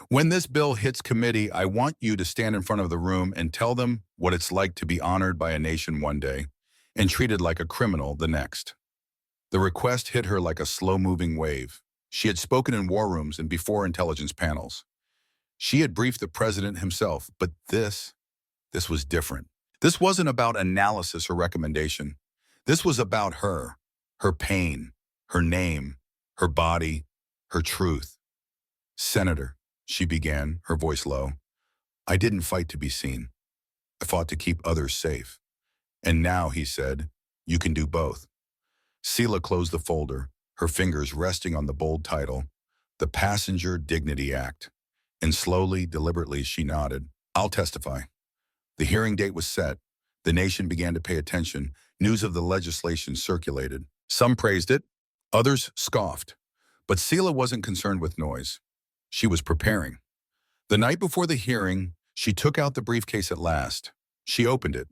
Speaker 1: When this bill hits committee, I want you to stand in front of the room and tell them what it's like to be honored by a nation one day and treated like a criminal the next." The request hit her like a slow-moving wave. She had spoken in war rooms and before intelligence panels. She had briefed the president himself, but this was different. This wasn't about analysis or recommendation. This was about her pain, her name, her body, her truth. "Senator," she began, her voice low, "I didn't fight to be seen. I fought to keep others safe. And now," he said, "you can do both." Selah closed the folder, her fingers resting on the bold title, "The Passenger Dignity Act." And slowly, deliberately, she nodded. "I'll testify." The hearing date was set. The nation began to pay attention. News of the legislation circulated. Some praised it, others scoffed. But Selah wasn't concerned with noise. She was preparing. The night before the hearing, she took out the briefcase at last. She opened it.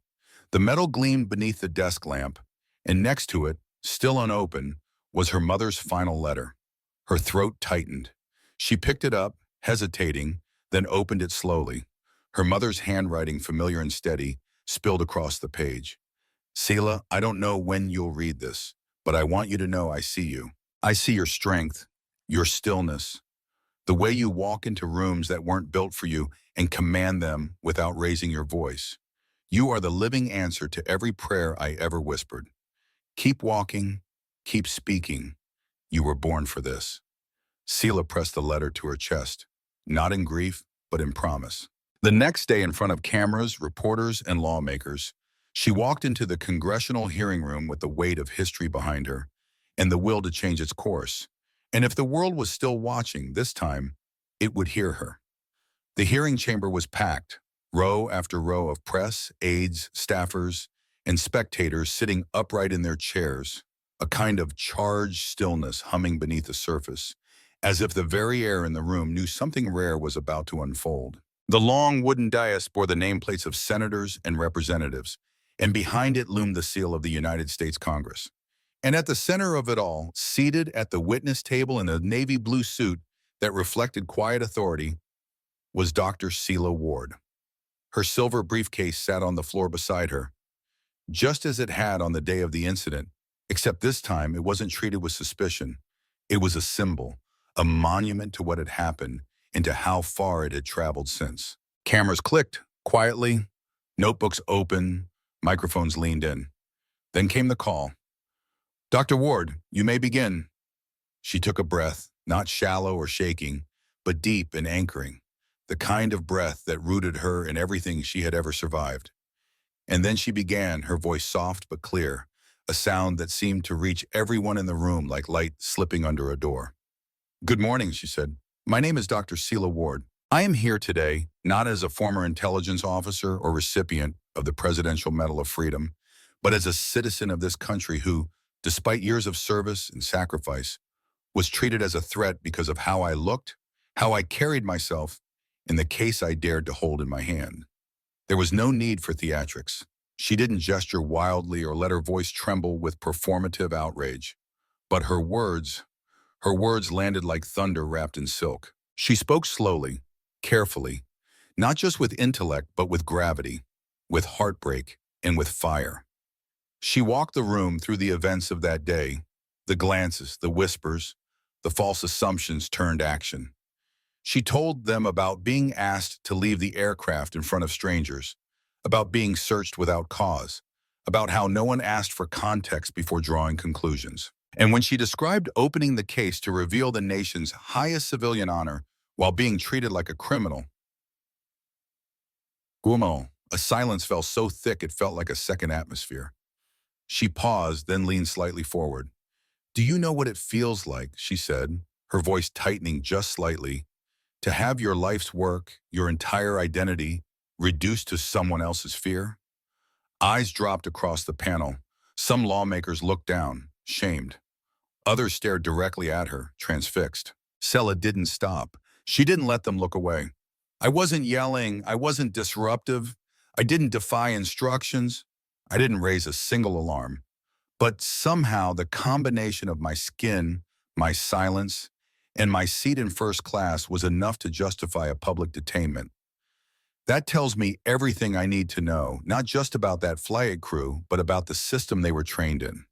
Speaker 1: The metal gleamed beneath the desk lamp, and next to it, still unopened, was her mother's final letter. Her throat tightened. She picked it up, hesitating, then opened it slowly. Her mother's handwriting, familiar and steady, spilled across the page. "Selah, I don't know when you'll read this, but I want you to know I see you. I see your strength, your stillness, the way you walk into rooms that weren't built for you and command them without raising your voice. You are the living answer to every prayer I ever whispered. Keep walking, keep speaking. You were born for this." Selah pressed the letter to her chest, not in grief, but in promise. The next day, in front of cameras, reporters, and lawmakers, she walked into the congressional hearing room with the weight of history behind her and the will to change its course. And if the world was still watching, this time, it would hear her. The hearing chamber was packed, row after row of press, aides, staffers, and spectators sitting upright in their chairs, a kind of charged stillness humming beneath the surface, as if the very air in the room knew something rare was about to unfold. The long wooden dais bore the nameplates of senators and representatives, and behind it loomed the seal of the United States Congress. And at the center of it all, seated at the witness table in a navy blue suit that reflected quiet authority, was Dr. Selah Ward. Her silver briefcase sat on the floor beside her, just as it had on the day of the incident, except this time it wasn't treated with suspicion. It was a symbol, a monument to what had happened and to how far it had traveled since. Cameras clicked, quietly, notebooks open, microphones leaned in. Then came the call. "Dr. Ward, you may begin." She took a breath, not shallow or shaking, but deep and anchoring, the kind of breath that rooted her in everything she had ever survived. And then she began, her voice soft but clear, a sound that seemed to reach everyone in the room like light slipping under a door. "Good morning," she said. "My name is Dr. Selah Ward. I am here today, not as a former intelligence officer or recipient of the Presidential Medal of Freedom, but as a citizen of this country who, despite years of service and sacrifice, was treated as a threat because of how I looked, how I carried myself, and the case I dared to hold in my hand." There was no need for theatrics. She didn't gesture wildly or let her voice tremble with performative outrage. But her words landed like thunder wrapped in silk. She spoke slowly, carefully, not just with intellect, but with gravity, with heartbreak, and with fire. She walked the room through the events of that day, the glances, the whispers, the false assumptions turned action. She told them about being asked to leave the aircraft in front of strangers, about being searched without cause, about how no one asked for context before drawing conclusions. And when she described opening the case to reveal the nation's highest civilian honor while being treated like a criminal, a silence fell so thick it felt like a second atmosphere. She paused, then leaned slightly forward. "Do you know what it feels like?" she said. her voice tightening just slightly. To have your life's work, your entire identity, reduced to someone else's fear? Eyes dropped across the panel. Some lawmakers looked down, shamed. Others stared directly at her, transfixed. Selah didn't stop. She didn't let them look away. I wasn't yelling. I wasn't disruptive. I didn't defy instructions. I didn't raise a single alarm. But somehow the combination of my skin, my silence, and my seat in first class was enough to justify a public detainment. That tells me everything I need to know, not just about that flight crew, but about the system they were trained in,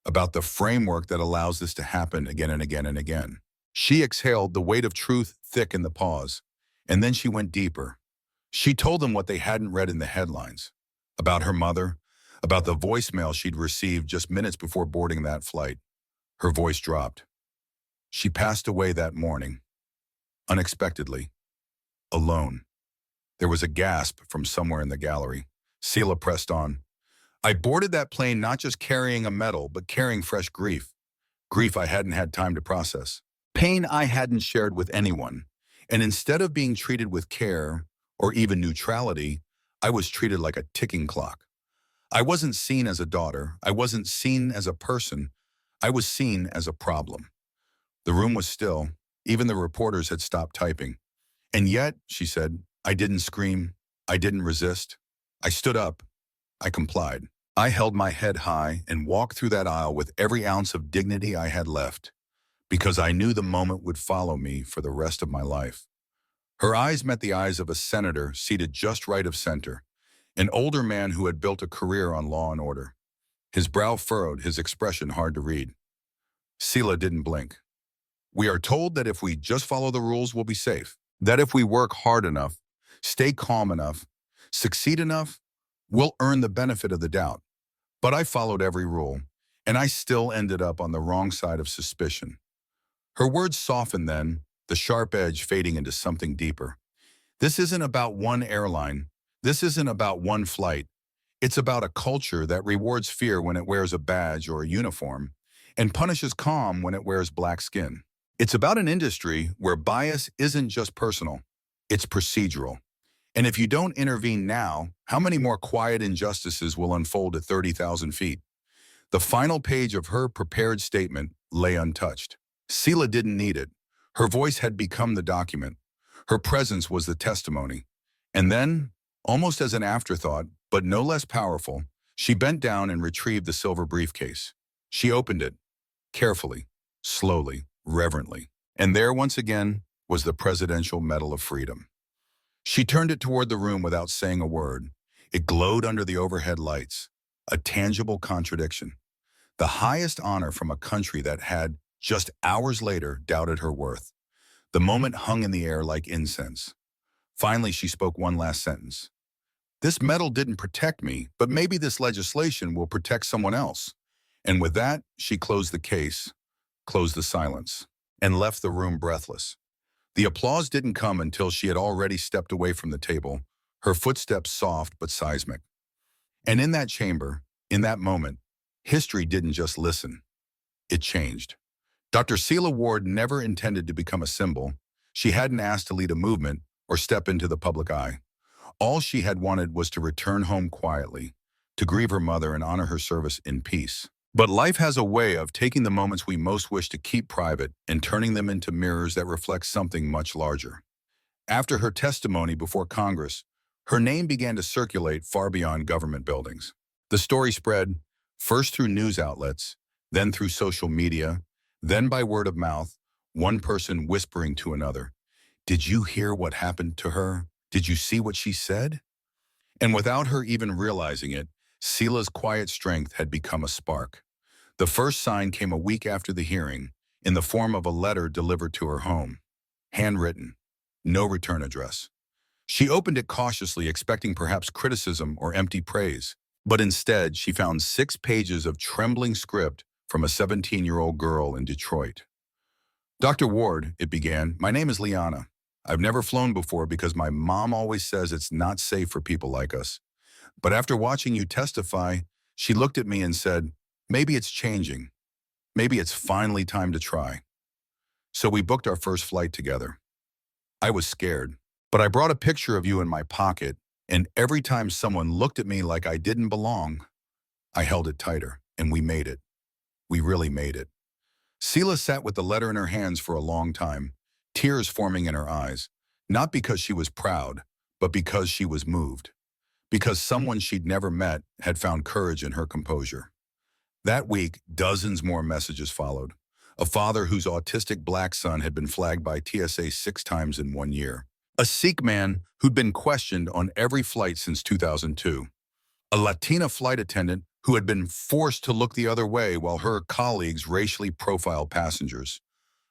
Speaker 1: about the framework that allows this to happen again and again and again. She exhaled, the weight of truth thick in the pause, and then she went deeper. She told them what they hadn't read in the headlines, about her mother, about the voicemail she'd received just minutes before boarding that flight. Her voice dropped. She passed away that morning, unexpectedly, alone. There was a gasp from somewhere in the gallery. Selah pressed on. I boarded that plane not just carrying a medal, but carrying fresh grief. Grief I hadn't had time to process. Pain I hadn't shared with anyone. And instead of being treated with care, or even neutrality, I was treated like a ticking clock. I wasn't seen as a daughter. I wasn't seen as a person. I was seen as a problem. The room was still. Even the reporters had stopped typing. And yet, she said, I didn't scream. I didn't resist. I stood up. I complied. I held my head high and walked through that aisle with every ounce of dignity I had left, because I knew the moment would follow me for the rest of my life. Her eyes met the eyes of a senator seated just right of center, an older man who had built a career on law and order. His brow furrowed, his expression hard to read. Selah didn't blink. We are told that if we just follow the rules, we'll be safe. That if we work hard enough, stay calm enough, succeed enough, we'll earn the benefit of the doubt. But I followed every rule, and I still ended up on the wrong side of suspicion. Her words softened then, the sharp edge fading into something deeper. This isn't about one airline. This isn't about one flight. It's about a culture that rewards fear when it wears a badge or a uniform, and punishes calm when it wears black skin. It's about an industry where bias isn't just personal, it's procedural. And if you don't intervene now, how many more quiet injustices will unfold at 30,000 feet? The final page of her prepared statement lay untouched. Selah didn't need it. Her voice had become the document. Her presence was the testimony. And then, almost as an afterthought, but no less powerful, she bent down and retrieved the silver briefcase. She opened it, carefully, slowly, reverently. And there, once again, was the Presidential Medal of Freedom. She turned it toward the room without saying a word. It glowed under the overhead lights, a tangible contradiction. The highest honor from a country that had, just hours later, doubted her worth. The moment hung in the air like incense. Finally, she spoke one last sentence. This medal didn't protect me, but maybe this legislation will protect someone else. And with that, she closed the case, closed the silence, and left the room breathless. The applause didn't come until she had already stepped away from the table, her footsteps soft but seismic. And in that chamber, in that moment, history didn't just listen. It changed. Dr. Selah Ward never intended to become a symbol. She hadn't asked to lead a movement or step into the public eye. All she had wanted was to return home quietly, to grieve her mother and honor her service in peace. But life has a way of taking the moments we most wish to keep private and turning them into mirrors that reflect something much larger. After her testimony before Congress, her name began to circulate far beyond government buildings. The story spread, first through news outlets, then through social media, then by word of mouth, one person whispering to another, "Did you hear what happened to her? Did you see what she said?" And without her even realizing it, Selah's quiet strength had become a spark. The first sign came a week after the hearing, in the form of a letter delivered to her home. Handwritten, no return address. She opened it cautiously, expecting perhaps criticism or empty praise. But instead, she found 6 pages of trembling script from a 17-year-old girl in Detroit. "Dr. Ward," it began, "my name is Liana. I've never flown before because my mom always says it's not safe for people like us. But after watching you testify, she looked at me and said, maybe it's changing. Maybe it's finally time to try." So we booked our first flight together. I was scared, but I brought a picture of you in my pocket, and every time someone looked at me like I didn't belong, I held it tighter, and we made it. We really made it. Selah sat with the letter in her hands for a long time, tears forming in her eyes, not because she was proud, but because she was moved, because someone she'd never met had found courage in her composure. That week, dozens more messages followed. A father whose autistic black son had been flagged by TSA 6 times in 1 year. A Sikh man who'd been questioned on every flight since 2002. A Latina flight attendant who had been forced to look the other way while her colleagues racially profiled passengers,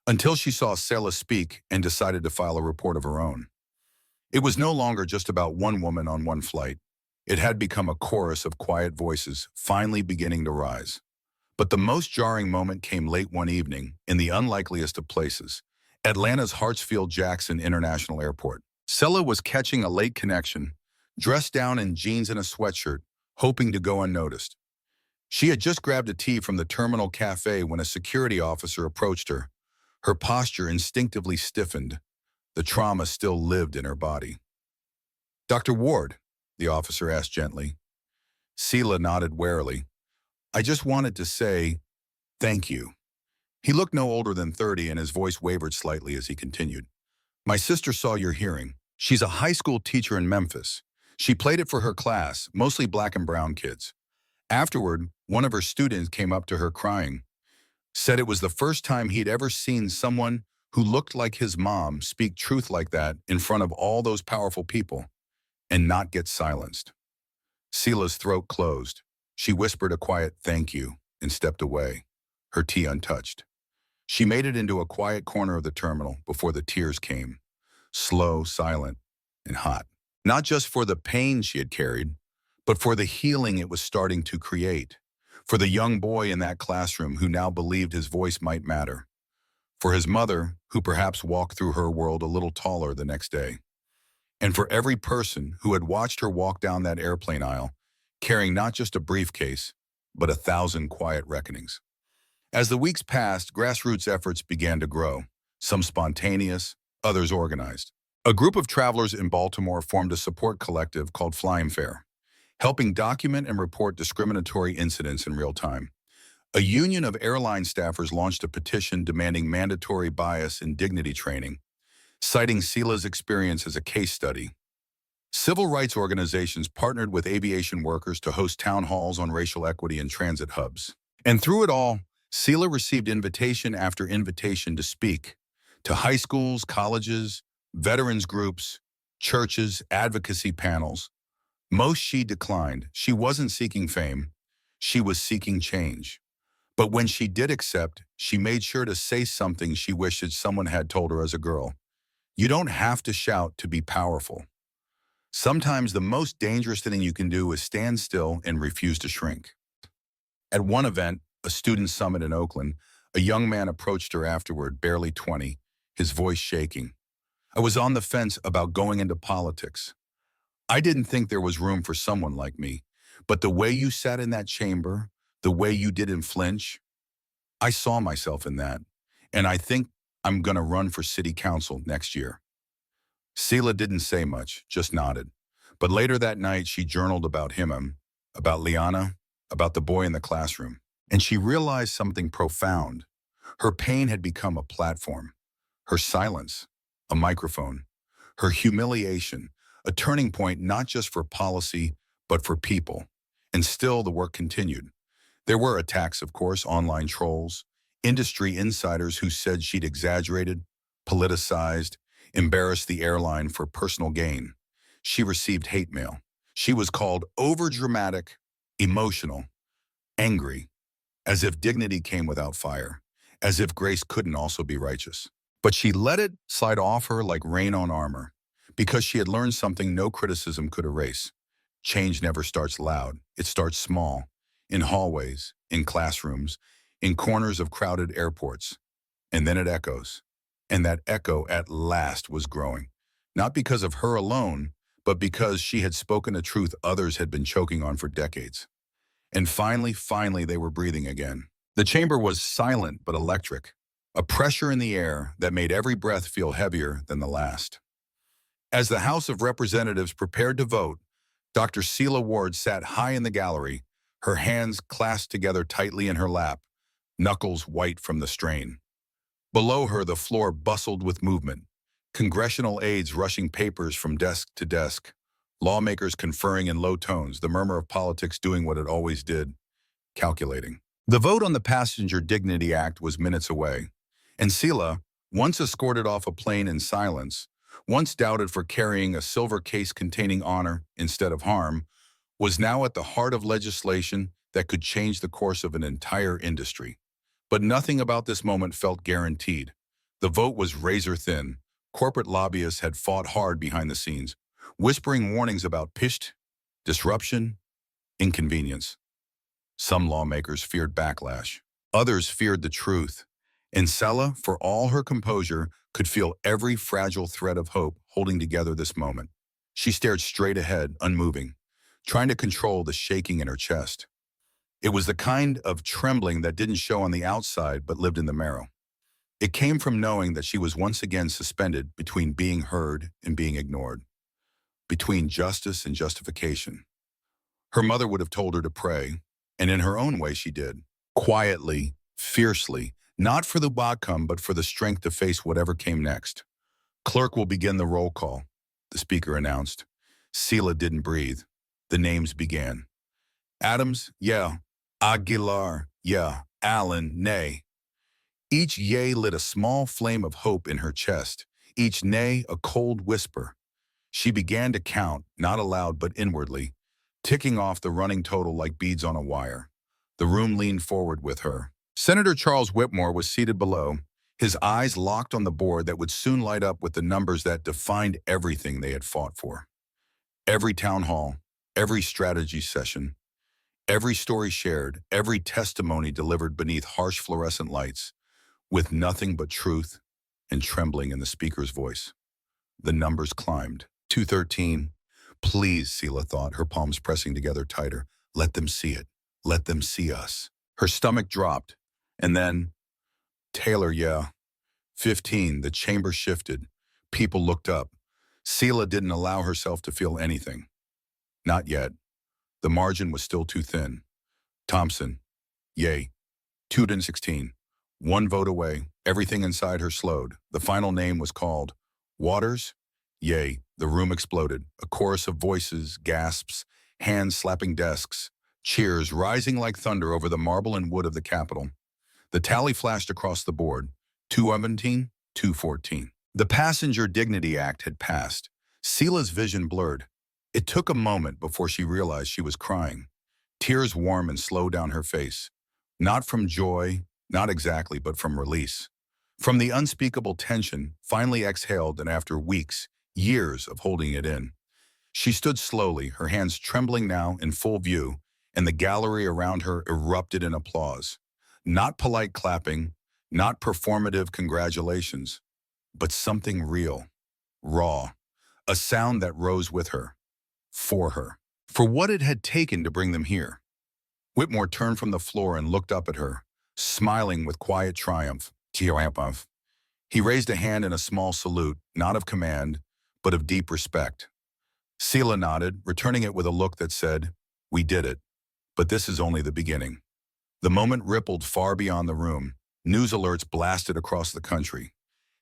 Speaker 1: until she saw Selah speak and decided to file a report of her own. It was no longer just about one woman on one flight. It had become a chorus of quiet voices finally beginning to rise. But the most jarring moment came late one evening in the unlikeliest of places, Atlanta's Hartsfield-Jackson International Airport. Selah was catching a late connection, dressed down in jeans and a sweatshirt, hoping to go unnoticed. She had just grabbed a tea from the terminal cafe when a security officer approached her. Her posture instinctively stiffened. The trauma still lived in her body. "Dr. Ward," the officer asked gently. Selah nodded warily. "I just wanted to say thank you." He looked no older than 30, and his voice wavered slightly as he continued. "My sister saw your hearing. She's a high school teacher in Memphis. She played it for her class, mostly black and brown kids. Afterward, one of her students came up to her crying, said it was the first time he'd ever seen someone who looked like his mom speak truth like that in front of all those powerful people and not get silenced." Selah's throat closed. She whispered a quiet thank you and stepped away, her tea untouched. She made it into a quiet corner of the terminal before the tears came, slow, silent, and hot. Not just for the pain she had carried, but for the healing it was starting to create, for the young boy in that classroom who now believed his voice might matter, for his mother who perhaps walked through her world a little taller the next day, and for every person who had watched her walk down that airplane aisle, carrying not just a briefcase, but 1,000 quiet reckonings. As the weeks passed, grassroots efforts began to grow, some spontaneous, others organized. A group of travelers in Baltimore formed a support collective called Flying Fair, helping document and report discriminatory incidents in real time. A union of airline staffers launched a petition demanding mandatory bias and dignity training, citing Selah's experience as a case study. Civil rights organizations partnered with aviation workers to host town halls on racial equity in transit hubs. And through it all, Selah received invitation after invitation to speak to high schools, colleges, veterans groups, churches, advocacy panels. Most she declined. She wasn't seeking fame. She was seeking change. But when she did accept, she made sure to say something she wished that someone had told her as a girl. You don't have to shout to be powerful. Sometimes the most dangerous thing you can do is stand still and refuse to shrink. At one event, a student summit in Oakland, a young man approached her afterward, barely 20, his voice shaking. "I was on the fence about going into politics. I didn't think there was room for someone like me, but the way you sat in that chamber, the way you didn't flinch, I saw myself in that, and I think I'm going to run for city council next year." Selah didn't say much, just nodded. But later that night, she journaled about him, about Liana, about the boy in the classroom. And she realized something profound. Her pain had become a platform. Her silence, a microphone. Her humiliation, a turning point not just for policy, but for people. And still the work continued. There were attacks, of course, online trolls, industry insiders who said she'd exaggerated, politicized, embarrassed the airline for personal gain. She received hate mail. She was called overdramatic, emotional, angry, as if dignity came without fire, as if grace couldn't also be righteous. But she let it slide off her like rain on armor, because she had learned something no criticism could erase. Change never starts loud. It starts small, in hallways, in classrooms, in corners of crowded airports. And then it echoes. And that echo at last was growing, not because of her alone, but because she had spoken a truth others had been choking on for decades. And finally, they were breathing again. The chamber was silent but electric. a pressure in the air that made every breath feel heavier than the last. As the House of Representatives prepared to vote, Dr. Selah Ward sat high in the gallery, her hands clasped together tightly in her lap, knuckles white from the strain. Below her, the floor bustled with movement, congressional aides rushing papers from desk to desk, lawmakers conferring in low tones, the murmur of politics doing what it always did, calculating. The vote on the Passenger Dignity Act was minutes away, and Selah, once escorted off a plane in silence, once doubted for carrying a silver case containing honor instead of harm, was now at the heart of legislation that could change the course of an entire industry. But nothing about this moment felt guaranteed. The vote was razor thin. Corporate lobbyists had fought hard behind the scenes, whispering warnings about pisht, disruption, inconvenience. Some lawmakers feared backlash. Others feared the truth. And Selah, for all her composure, could feel every fragile thread of hope holding together this moment. She stared straight ahead, unmoving, trying to control the shaking in her chest. It was the kind of trembling that didn't show on the outside but lived in the marrow. It came from knowing that she was once again suspended between being heard and being ignored, between justice and justification. Her mother would have told her to pray, and in her own way she did, quietly, fiercely, not for the outcome but for the strength to face whatever came next. Clerk will begin the roll call, the speaker announced. Selah didn't breathe. The names began. Adams, yeah. Aguilar, yeah. Allen, nay. Each yea lit a small flame of hope in her chest, each nay a cold whisper. She began to count, not aloud but inwardly, ticking off the running total like beads on a wire. The room leaned forward with her. Senator Charles Whitmore was seated below, his eyes locked on the board that would soon light up with the numbers that defined everything they had fought for. Every town hall, every strategy session, every story shared, every testimony delivered beneath harsh fluorescent lights, with nothing but truth and trembling in the speaker's voice. The numbers climbed. 213. Please, Selah thought, her palms pressing together tighter. Let them see it. Let them see us. Her stomach dropped. And then, Taylor, yeah. 15. The chamber shifted. People looked up. Selah didn't allow herself to feel anything. Not yet. The margin was still too thin. Thompson, yay. 216. One vote away. Everything inside her slowed. The final name was called. Waters, yay. The room exploded. A chorus of voices, gasps, hands slapping desks, cheers rising like thunder over the marble and wood of the Capitol. The tally flashed across the board. 217, 214. The Passenger Dignity Act had passed. Selah's vision blurred. It took a moment before she realized she was crying. Tears warm and slow down her face. Not from joy, not exactly, but from release. From the unspeakable tension, finally exhaled, and after weeks, years of holding it in. She stood slowly, her hands trembling now in full view, and the gallery around her erupted in applause. Not polite clapping, not performative congratulations, but something real, raw, a sound that rose with her, for what it had taken to bring them here. Whitmore turned from the floor and looked up at her, smiling with quiet triumph. He raised a hand in a small salute, not of command, but of deep respect. Selah nodded, returning it with a look that said, "We did it, but this is only the beginning." The moment rippled far beyond the room. News alerts blasted across the country.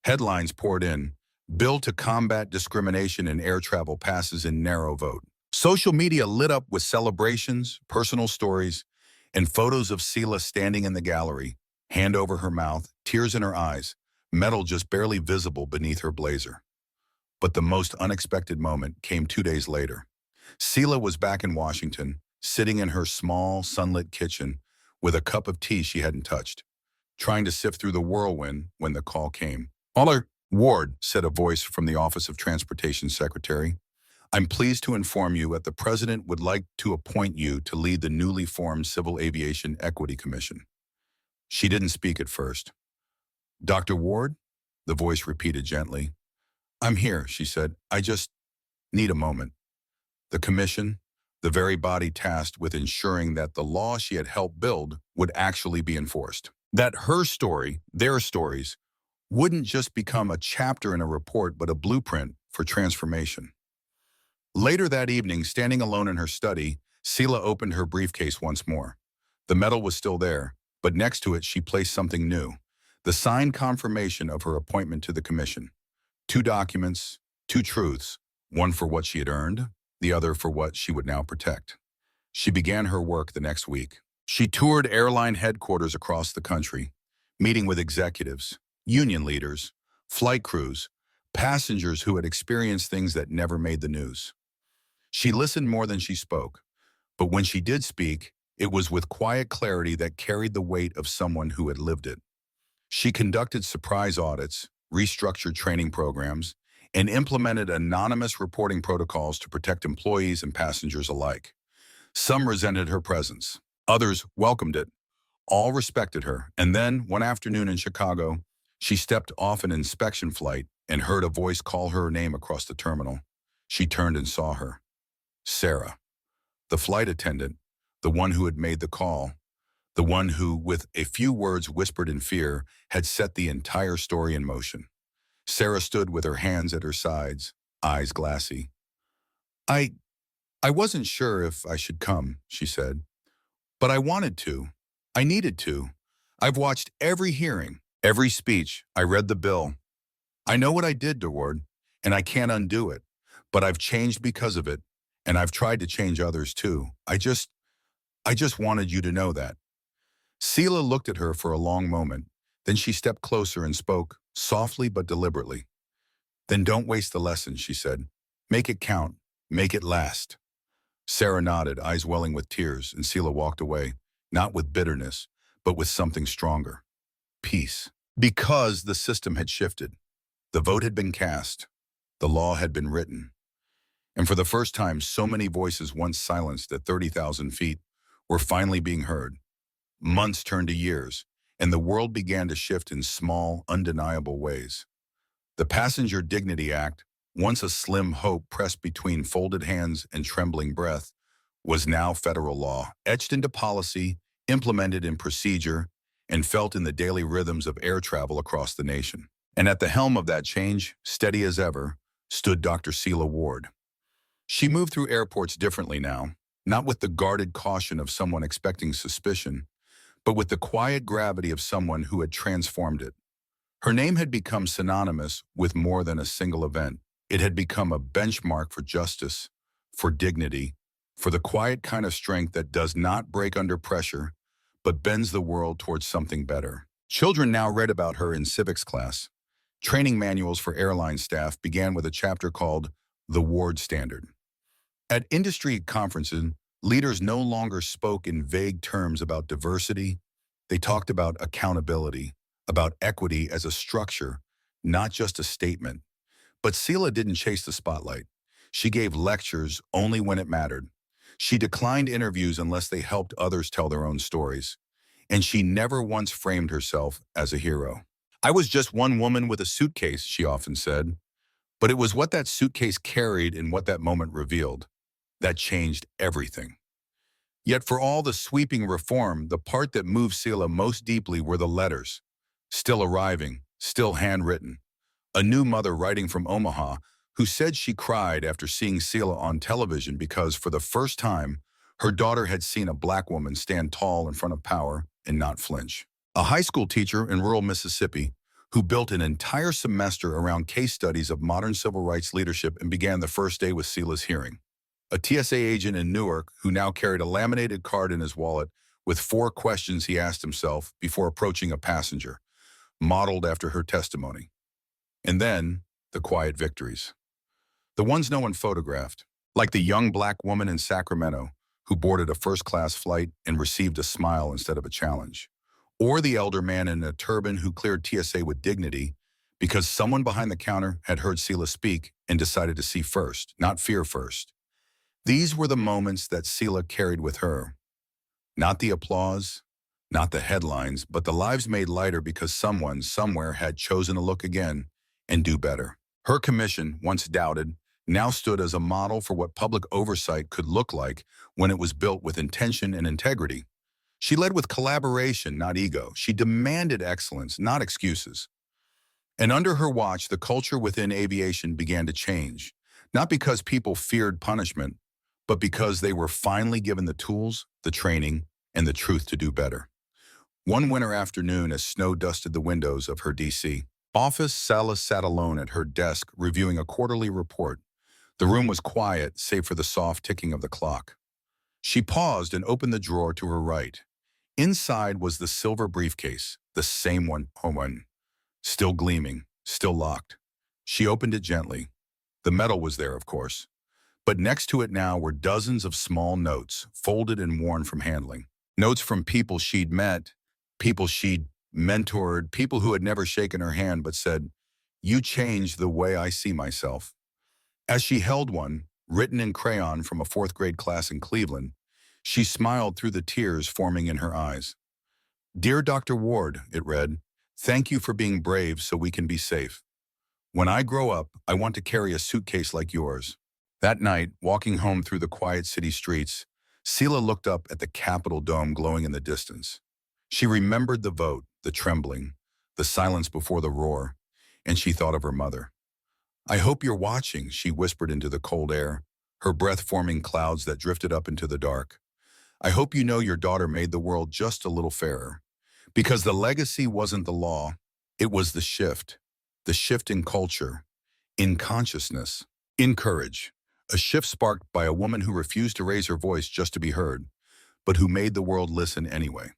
Speaker 1: Headlines poured in. Bill to combat discrimination in air travel passes in narrow vote. Social media lit up with celebrations, personal stories, and photos of Selah standing in the gallery, hand over her mouth, tears in her eyes, metal just barely visible beneath her blazer. But the most unexpected moment came 2 days later. Selah was back in Washington, sitting in her small, sunlit kitchen with a cup of tea she hadn't touched, trying to sift through the whirlwind when the call came. "Caller Ward," said a voice from the Office of Transportation Secretary. "I'm pleased to inform you that the President would like to appoint you to lead the newly formed Civil Aviation Equity Commission." She didn't speak at first. "Dr. Ward?" the voice repeated gently. "I'm here," she said. "I just need a moment." The commission, the very body tasked with ensuring that the law she had helped build would actually be enforced. That her story, their stories, wouldn't just become a chapter in a report but a blueprint for transformation. Later that evening, standing alone in her study, Selah opened her briefcase once more. The medal was still there, but next to it she placed something new, the signed confirmation of her appointment to the commission. Two documents, two truths, one for what she had earned, the other for what she would now protect. She began her work the next week. She toured airline headquarters across the country, meeting with executives, union leaders, flight crews, passengers who had experienced things that never made the news. She listened more than she spoke, but when she did speak, it was with quiet clarity that carried the weight of someone who had lived it. She conducted surprise audits, restructured training programs, and implemented anonymous reporting protocols to protect employees and passengers alike. Some resented her presence. Others welcomed it. All respected her. And then, one afternoon in Chicago, she stepped off an inspection flight and heard a voice call her name across the terminal. She turned and saw her. Sarah, the flight attendant, the one who had made the call, the one who, with a few words whispered in fear, had set the entire story in motion. Sarah stood with her hands at her sides, eyes glassy. I wasn't sure if I should come, she said, but I wanted to. I needed to. I've watched every hearing, every speech. I read the bill. I know what I did, Ward, and I can't undo it, but I've changed because of it, and I've tried to change others too. I just wanted you to know that. Selah looked at her for a long moment. Then she stepped closer and spoke, softly but deliberately. Then don't waste the lesson, she said. Make it count. Make it last. Sarah nodded, eyes welling with tears, and Selah walked away, not with bitterness, but with something stronger. Peace. Because the system had shifted. The vote had been cast. The law had been written. And for the first time, so many voices once silenced at 30,000 feet were finally being heard. Months turned to years, and the world began to shift in small, undeniable ways. The Passenger Dignity Act, once a slim hope pressed between folded hands and trembling breath, was now federal law, etched into policy, implemented in procedure, and felt in the daily rhythms of air travel across the nation. And at the helm of that change, steady as ever, stood Dr. Selah Ward. She moved through airports differently now, not with the guarded caution of someone expecting suspicion, but with the quiet gravity of someone who had transformed it. Her name had become synonymous with more than a single event. It had become a benchmark for justice, for dignity, for the quiet kind of strength that does not break under pressure, but bends the world towards something better. Children now read about her in civics class. Training manuals for airline staff began with a chapter called The Ward Standard. At industry conferences, leaders no longer spoke in vague terms about diversity. They talked about accountability, about equity as a structure, not just a statement. But Selah didn't chase the spotlight. She gave lectures only when it mattered. She declined interviews unless they helped others tell their own stories. And she never once framed herself as a hero. I was just one woman with a suitcase, she often said. But it was what that suitcase carried and what that moment revealed that changed everything. Yet for all the sweeping reform, the part that moved Selah most deeply were the letters, still arriving, still handwritten. A new mother writing from Omaha who said she cried after seeing Selah on television because for the first time, her daughter had seen a Black woman stand tall in front of power and not flinch. A high school teacher in rural Mississippi who built an entire semester around case studies of modern civil rights leadership and began the first day with Selah's hearing. A TSA agent in Newark who now carried a laminated card in his wallet with 4 questions he asked himself before approaching a passenger, modeled after her testimony. And then, the quiet victories. The ones no one photographed, like the young Black woman in Sacramento who boarded a first-class flight and received a smile instead of a challenge, or the elder man in a turban who cleared TSA with dignity because someone behind the counter had heard Selah speak and decided to see first, not fear first. These were the moments that Selah carried with her. Not the applause, not the headlines, but the lives made lighter because someone, somewhere had chosen to look again and do better. Her commission, once doubted, now stood as a model for what public oversight could look like when it was built with intention and integrity. She led with collaboration, not ego. She demanded excellence, not excuses. And under her watch, the culture within aviation began to change, not because people feared punishment, but because they were finally given the tools, the training, and the truth to do better. One winter afternoon, as snow dusted the windows of her DC office, Selah sat alone at her desk reviewing a quarterly report. The room was quiet, save for the soft ticking of the clock. She paused and opened the drawer to her right. Inside was the silver briefcase, the same one, still gleaming, still locked. She opened it gently. The metal was there, of course. But next to it now were dozens of small notes, folded and worn from handling. Notes from people she'd met, people she'd mentored, people who had never shaken her hand but said, "You changed the way I see myself." As she held one, written in crayon from a fourth-grade class in Cleveland, she smiled through the tears forming in her eyes. "Dear Dr. Ward," it read, "thank you for being brave so we can be safe. When I grow up, I want to carry a suitcase like yours." That night, walking home through the quiet city streets, Selah looked up at the Capitol dome glowing in the distance. She remembered the vote, the trembling, the silence before the roar, and she thought of her mother. "I hope you're watching," she whispered into the cold air, her breath forming clouds that drifted up into the dark. "I hope you know your daughter made the world just a little fairer." Because the legacy wasn't the law, it was the shift in culture, in consciousness, in courage. A shift sparked by a woman who refused to raise her voice just to be heard, but who made the world listen anyway.